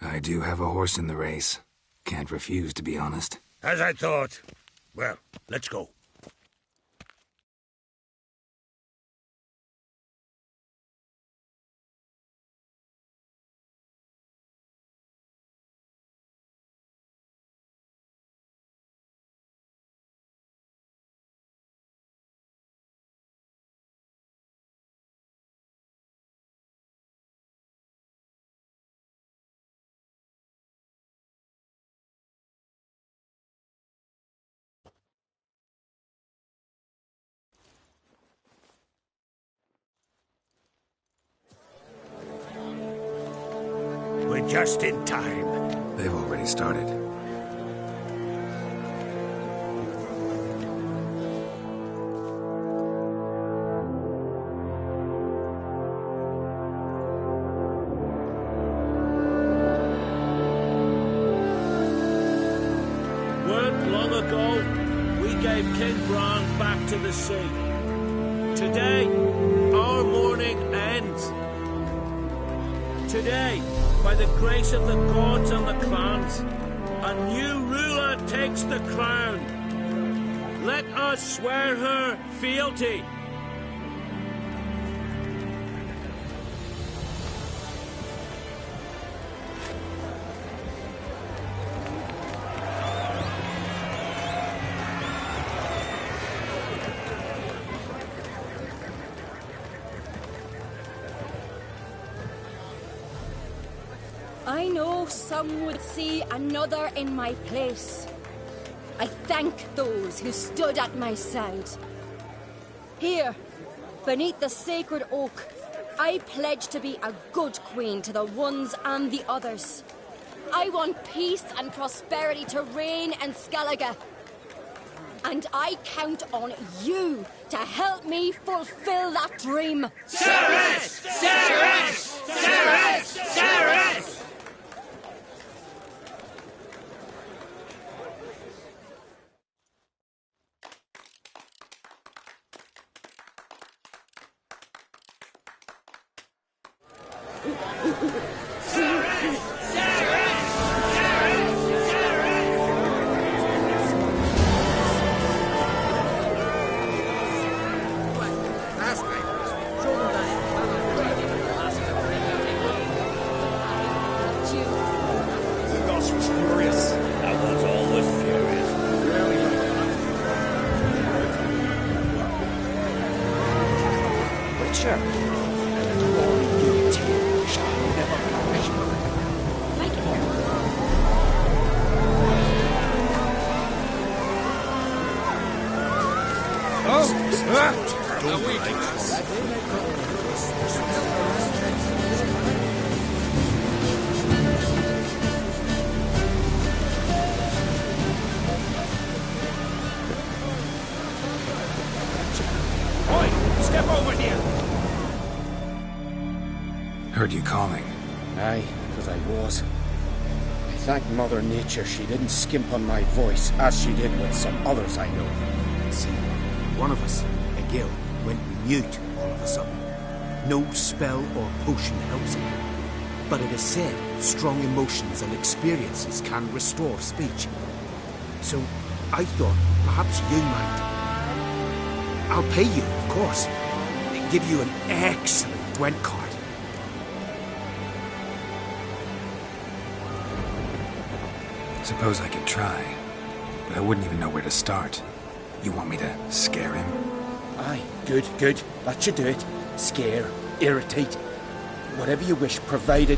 I do have a horse in the race. Can't refuse, to be honest. As I thought. Well, let's go. Just in time. They've already started. Weren't long ago, we gave King Bran back to the sea. Today, our mourning ends. Today, by the grace of the gods and the clans, a new ruler takes the crown. Let us swear her fealty. I know some would see another in my place. I thank those who stood at my side. Here, beneath the sacred oak, I pledge to be a good queen to the ones and the others. I want peace and prosperity to reign in Skellige. And I count on you to help me fulfill that dream. Ceres! Ceres! Ceres! Ceres! Heard you calling. Aye, because I was. I thank Mother Nature she didn't skimp on my voice, as she did with some others I know. See, one of us, a gill, went mute all of a sudden. No spell or potion helps him. But it is said strong emotions and experiences can restore speech. So I thought perhaps you might. I'll pay you, of course. Give you an excellent Gwent card. Suppose I could try, but I wouldn't even know where to start. You want me to scare him? Aye, good, good. That should do it. Scare, irritate, whatever you wish, provided...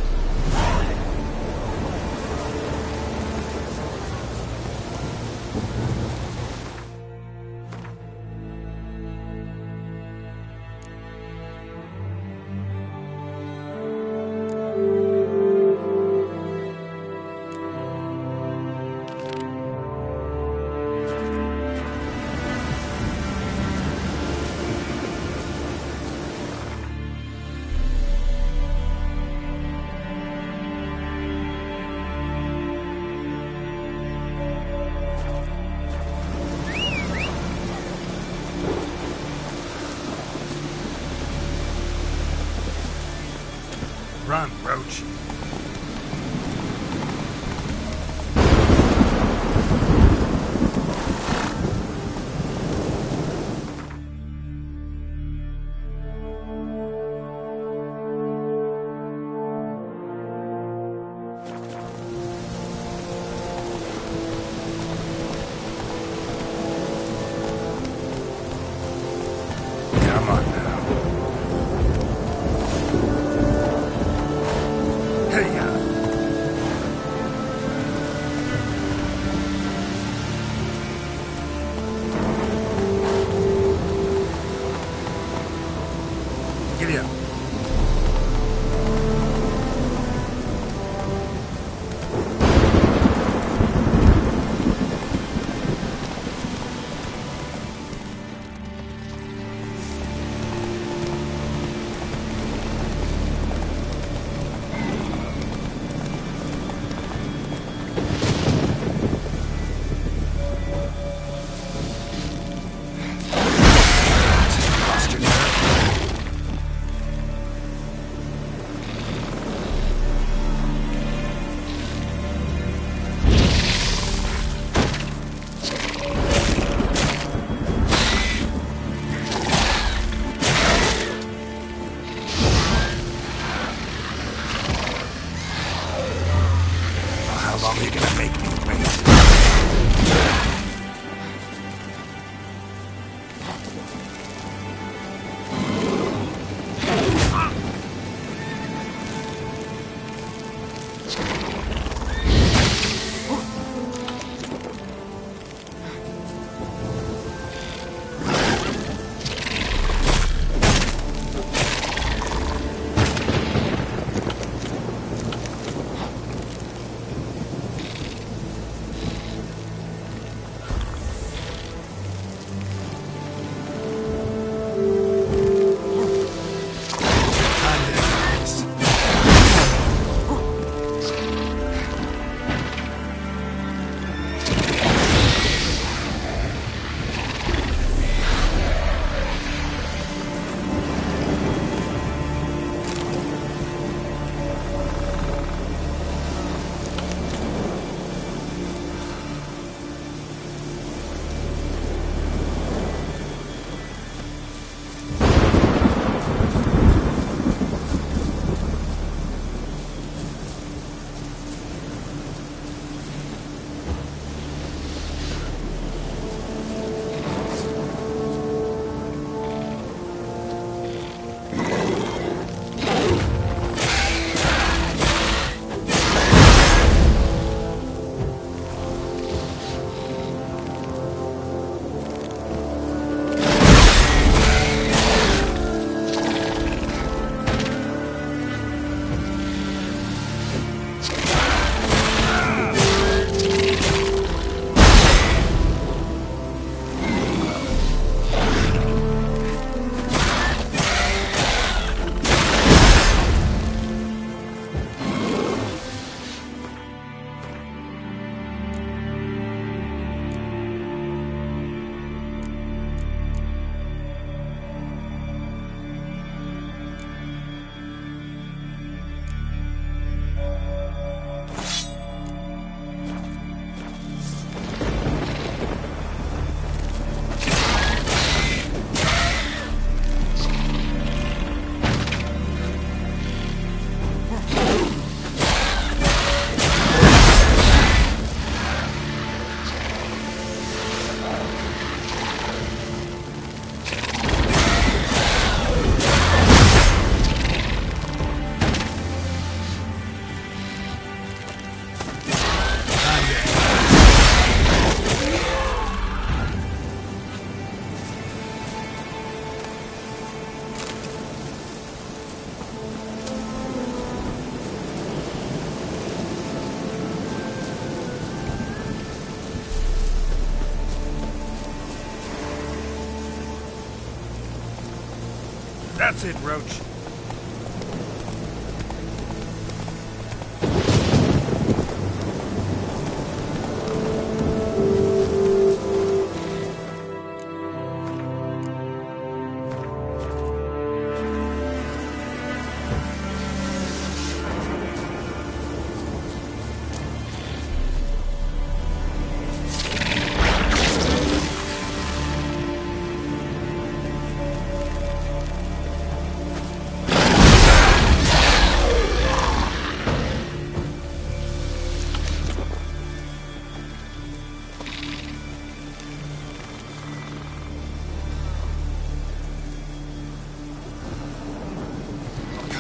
That's it, Roach.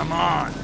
Come on.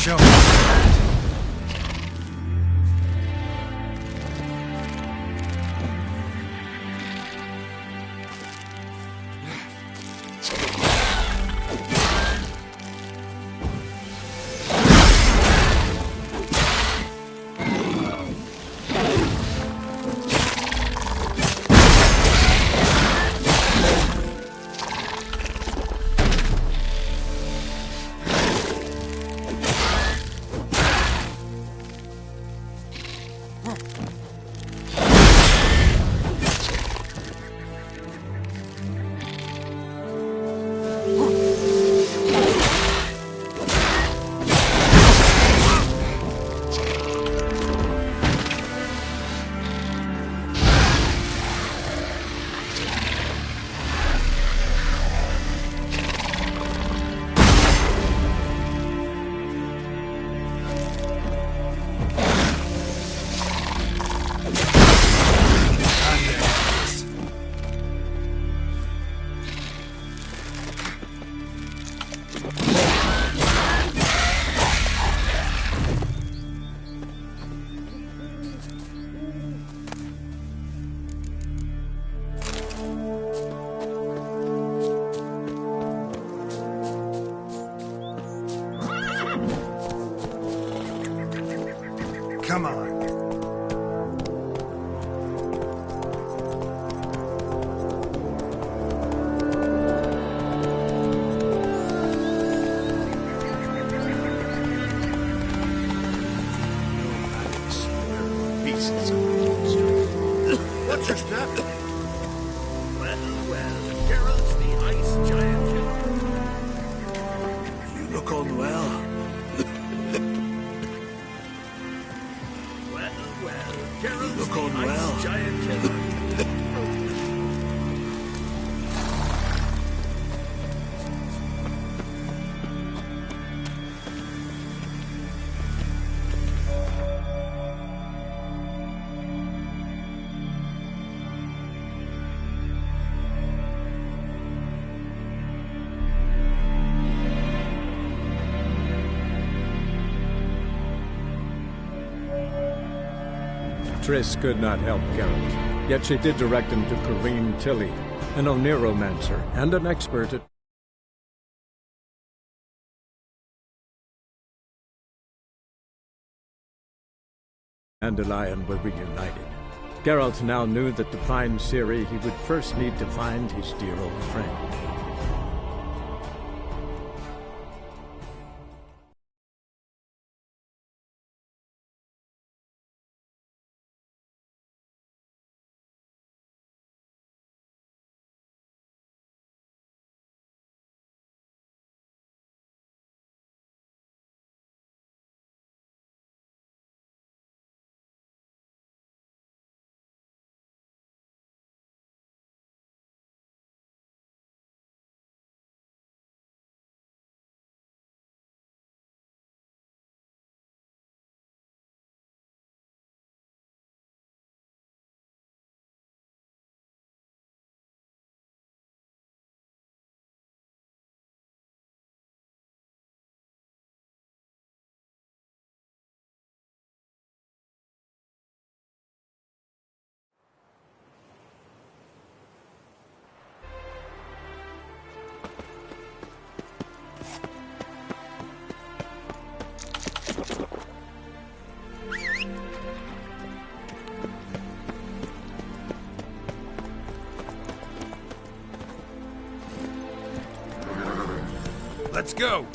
show. Come on. Pieces. What's your step? Well, Geralt's the ice giant killer. You look unwell. Well, Geralt's look the unwell. ice giant killer. Triss could not help Geralt, yet she did direct him to Kareem Tilly, an Oniromancer and an expert at Dandelion were reunited. Geralt now knew that to find Ciri, he would first need to find his dear old friend. Let's go!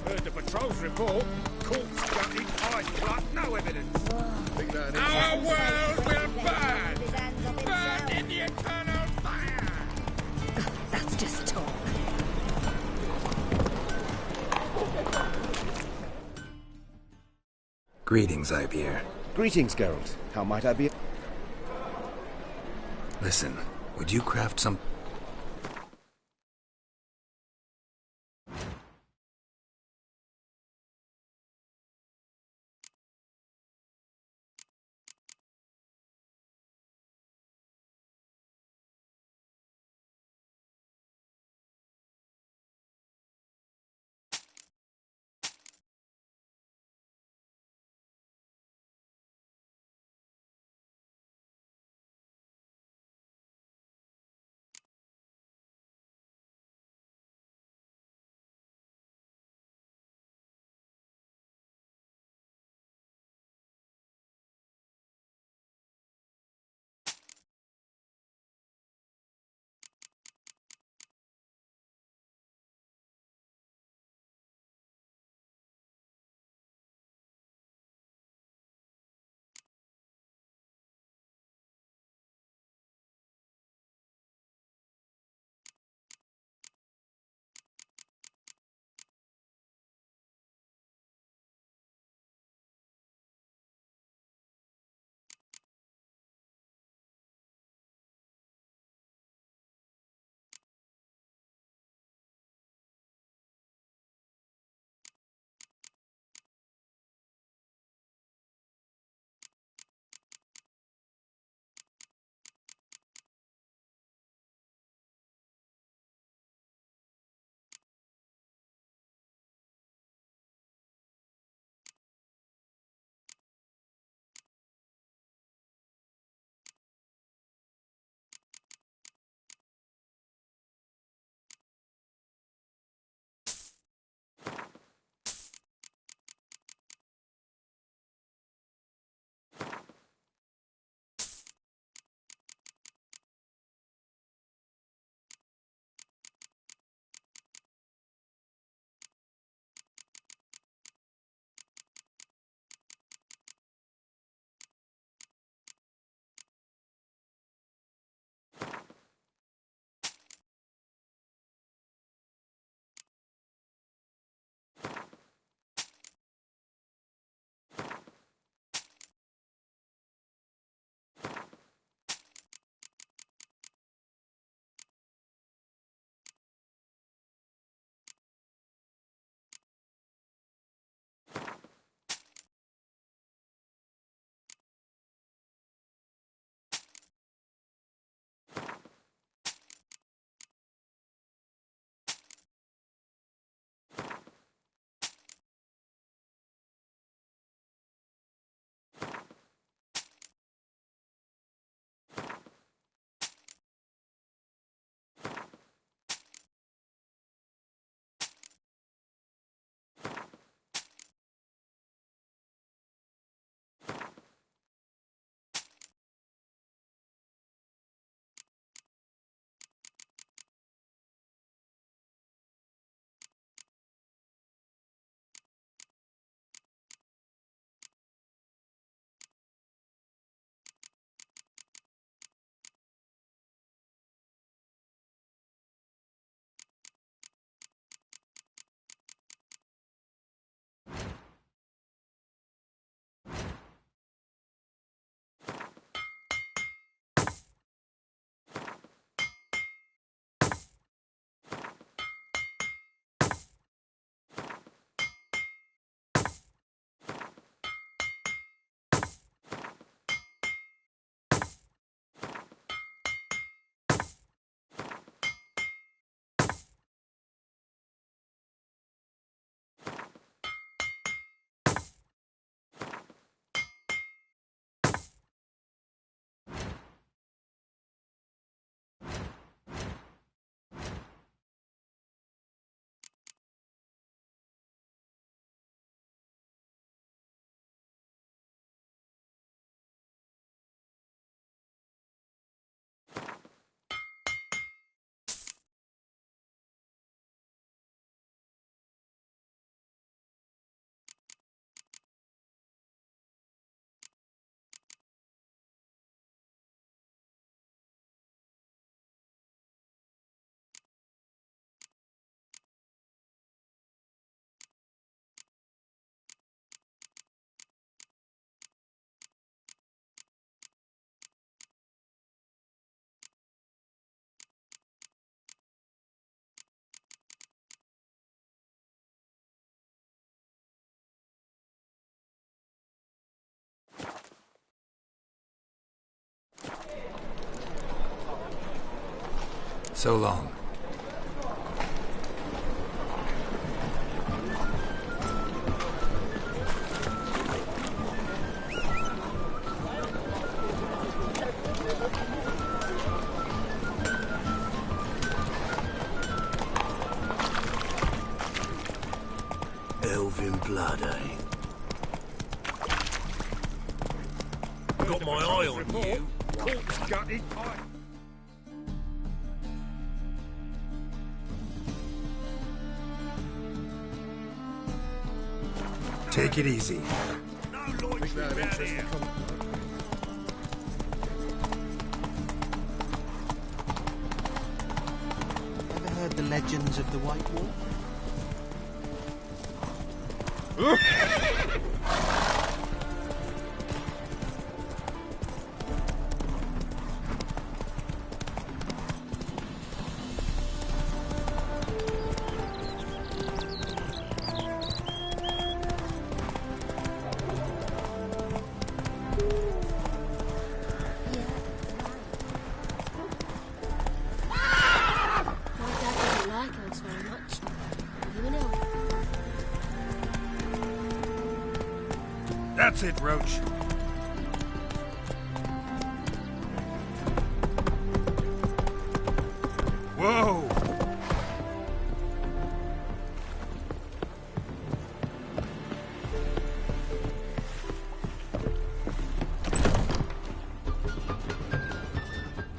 Heard the patrol's report. Corpse gutted, eyes blood, no evidence. Our world will burn! Burn in the eternal fire! That's just talk. Greetings, Ivier. Greetings, Geralt. How might I be? Listen, would you craft some... So long. Elven blood, eh? Got my eye on you. Corpse gutted. Take it easy. No loitering around here. Ever heard the legends of the White Wolf? My dad doesn't like us very much. You know. That's it, Roach. Whoa!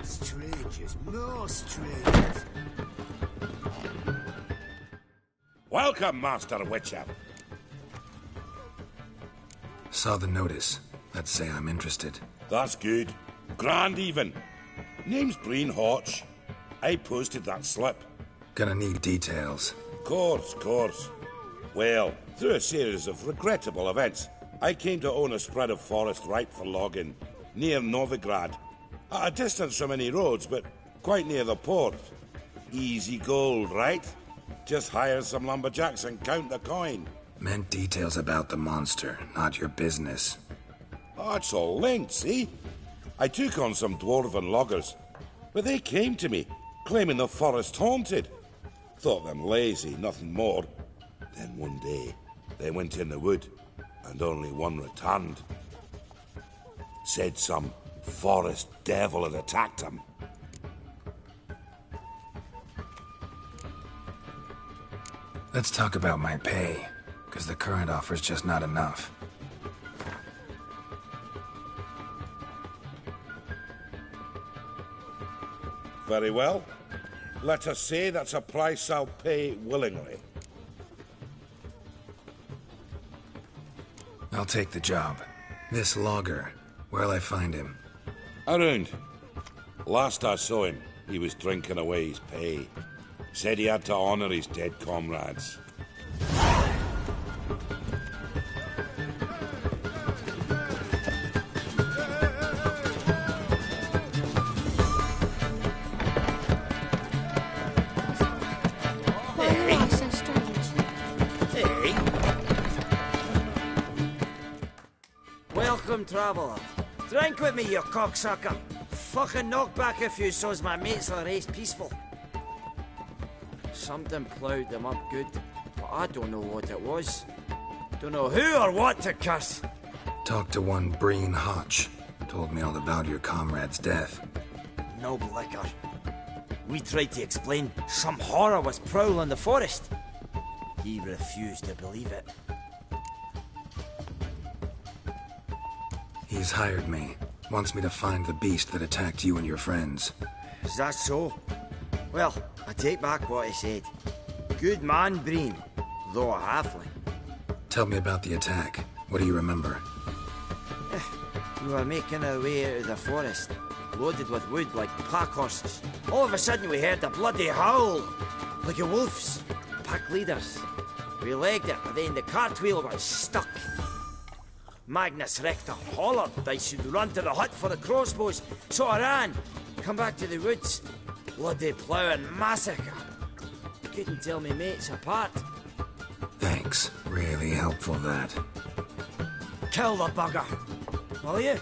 Strangers, more strangers. Welcome, Master Witcher. Saw the notice. Let's say I'm interested. That's good. Grand even. Name's Breen Hotch. I posted that slip. Gonna need details. Course. Well, through a series of regrettable events, I came to own a spread of forest ripe for logging, near Novigrad. At a distance from any roads, but quite near the port. Easy gold, right? Just hire some lumberjacks and count the coin. Meant details about the monster, not your business. Oh, it's all linked, see? I took on some dwarven loggers, but they came to me, claiming the forest haunted. Thought them lazy, nothing more. Then one day, they went in the wood, and only one returned. Said some forest devil had attacked them. Let's talk about my pay, because the current offer's just not enough. Very well. Let us say that's a price I'll pay willingly. I'll take the job. This logger, where'll I find him? Around. Last I saw him, he was drinking away his pay. Said he had to honor his dead comrades. Welcome, traveller. Drink with me, you cocksucker. Fucking knock back a few so's my mates will race peaceful. Something ploughed them up good, but I don't know what it was. Don't know who or what to curse. Talked to one Breen Hotch. Told me all about your comrade's death. Noble liquor. We tried to explain some horror was prowling the forest. He refused to believe it. He's hired me. Wants me to find the beast that attacked you and your friends. Is that so? Well, I take back what I said. Good man, Breen, though a halfling. Tell me about the attack. What do you remember? We were making our way out of the forest, loaded with wood like pack horses. All of a sudden we heard a bloody howl, like a wolf's. Pack leaders. We legged it, but then the cartwheel was stuck. Magnus Rector hollered I should run to the hut for the crossbows, so I ran. Come back to the woods. Bloody ploughing massacre. Couldn't tell me mates apart. Thanks. Really helpful, that. Kill the bugger. Will you?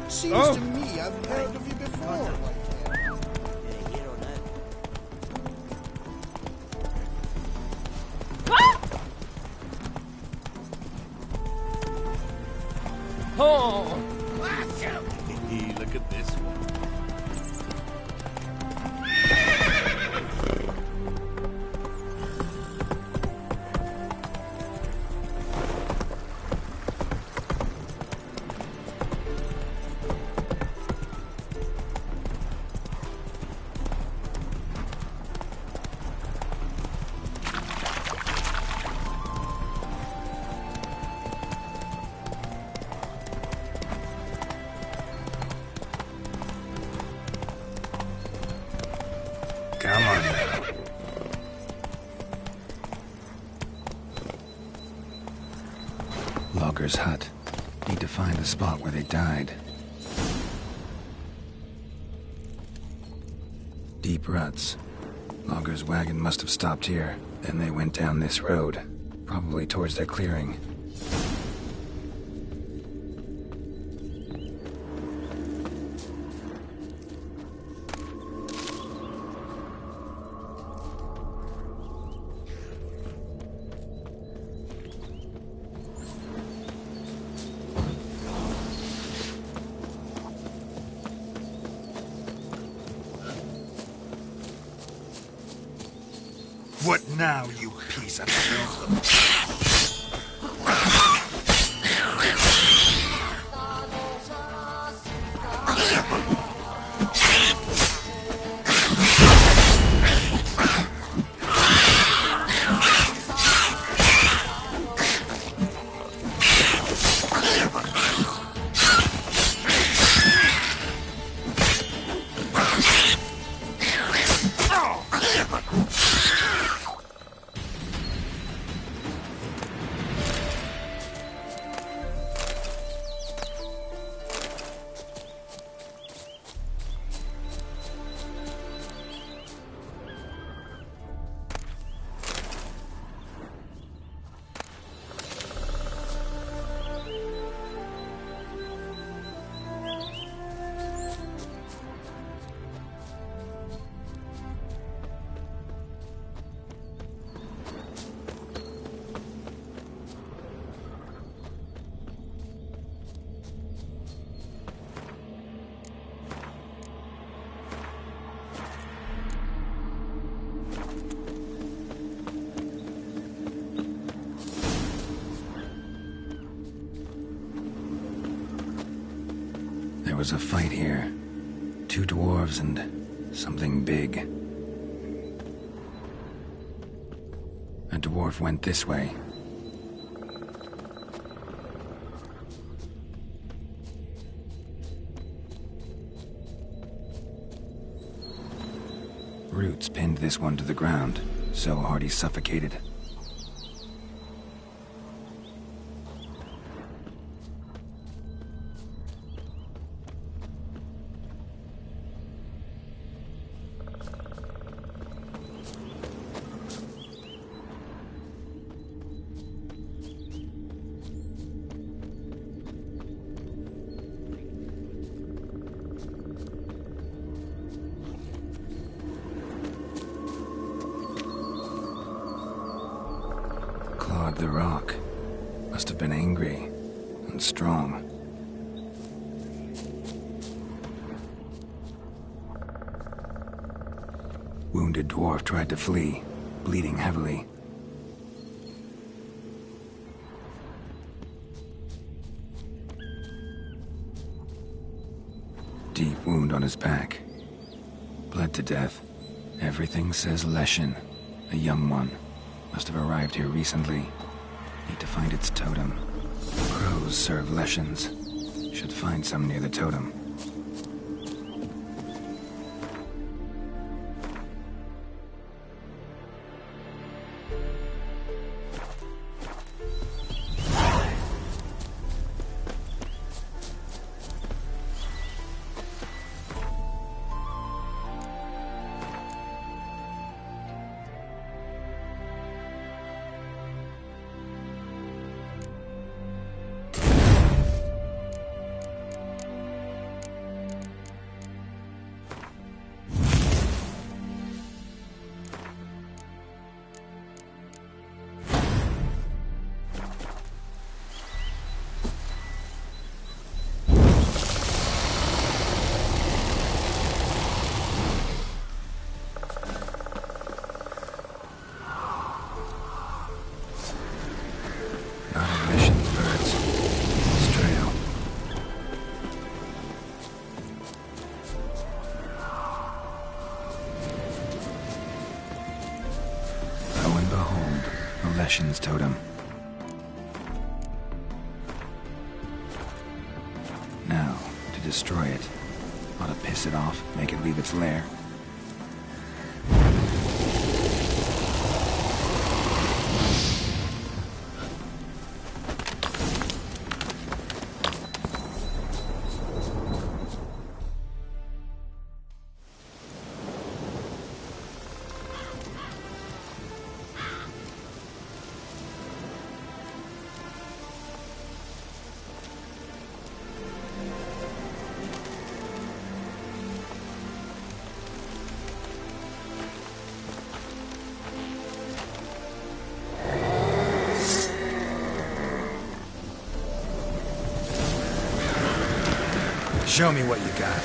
Seems to me I've heard of you before. Look at this one. Come on now. Logger's hut. Need to find the spot where they died. Deep ruts. Logger's wagon must have stopped here. Then they went down this road. Probably towards their clearing. What now, you piece of filth? There was a fight here. 2 dwarves and something big. A dwarf went this way. Roots pinned this one to the ground, so hard he suffocated. Clawed the rock. Must have been angry and strong. Wounded dwarf tried to flee, bleeding heavily. Deep wound on his back. Bled to death. Everything says Leshen, a young one. Must have arrived here recently. Need to find its totem. Crows serve Leshens. Should find some near the totem. A Leshen's totem. Now, to destroy it. Ought to piss it off, make it leave its lair. Show me what you got.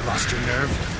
Lost your nerve?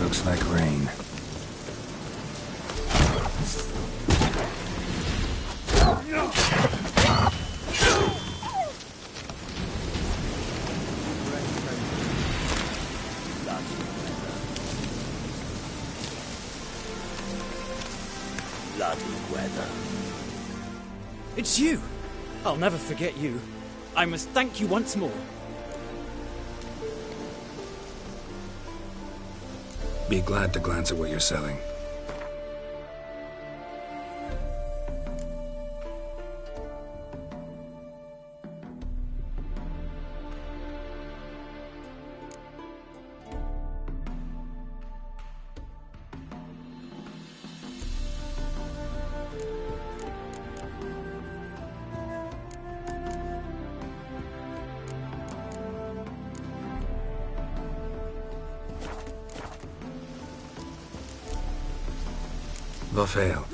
Looks like rain. Bloody weather. It's you! I'll never forget you. I must thank you once more. Be glad to glance at what you're selling. Vafail.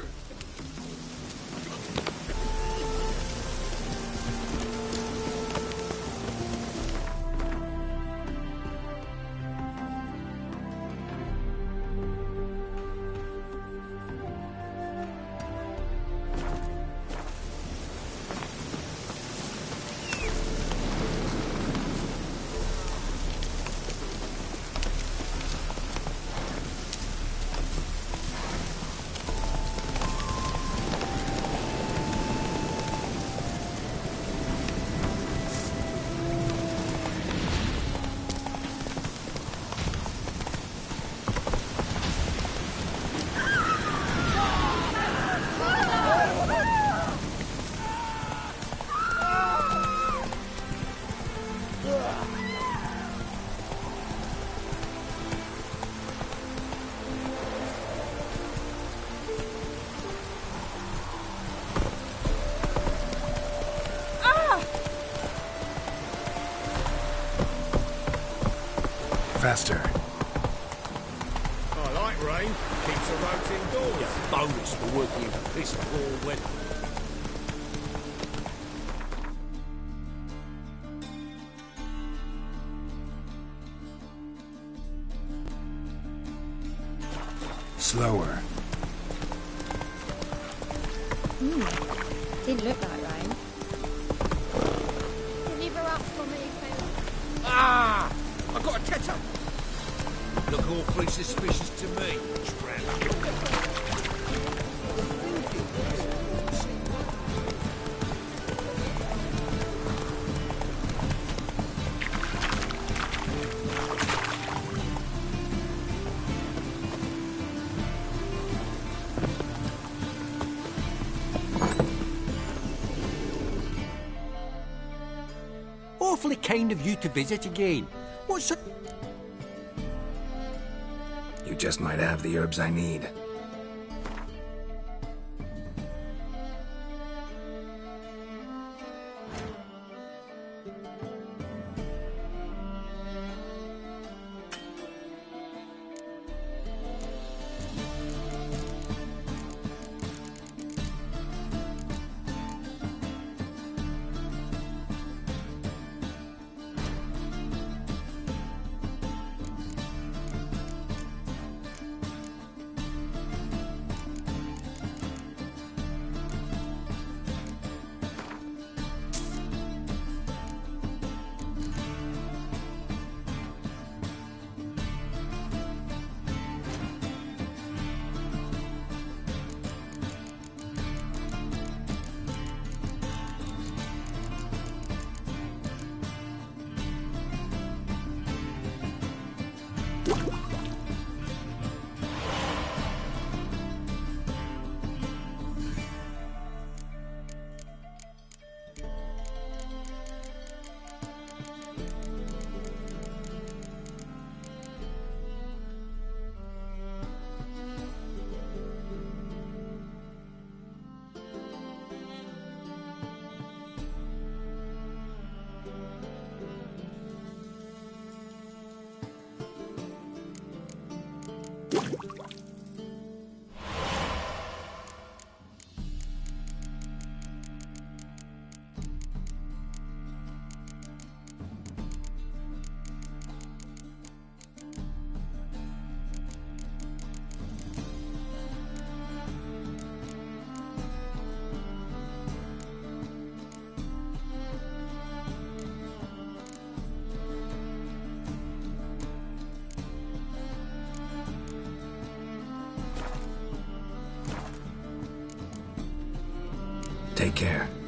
Faster. I like rain. Keeps the roads indoors. Yeah, bonus for working in the piss poor weather. Slower. Didn't look like rain. Deliver up for me, Phil. Ah! I got a tether. Look awfully suspicious to me. Awfully kind of you to visit again. What's it? You just might have the herbs I need. Take care.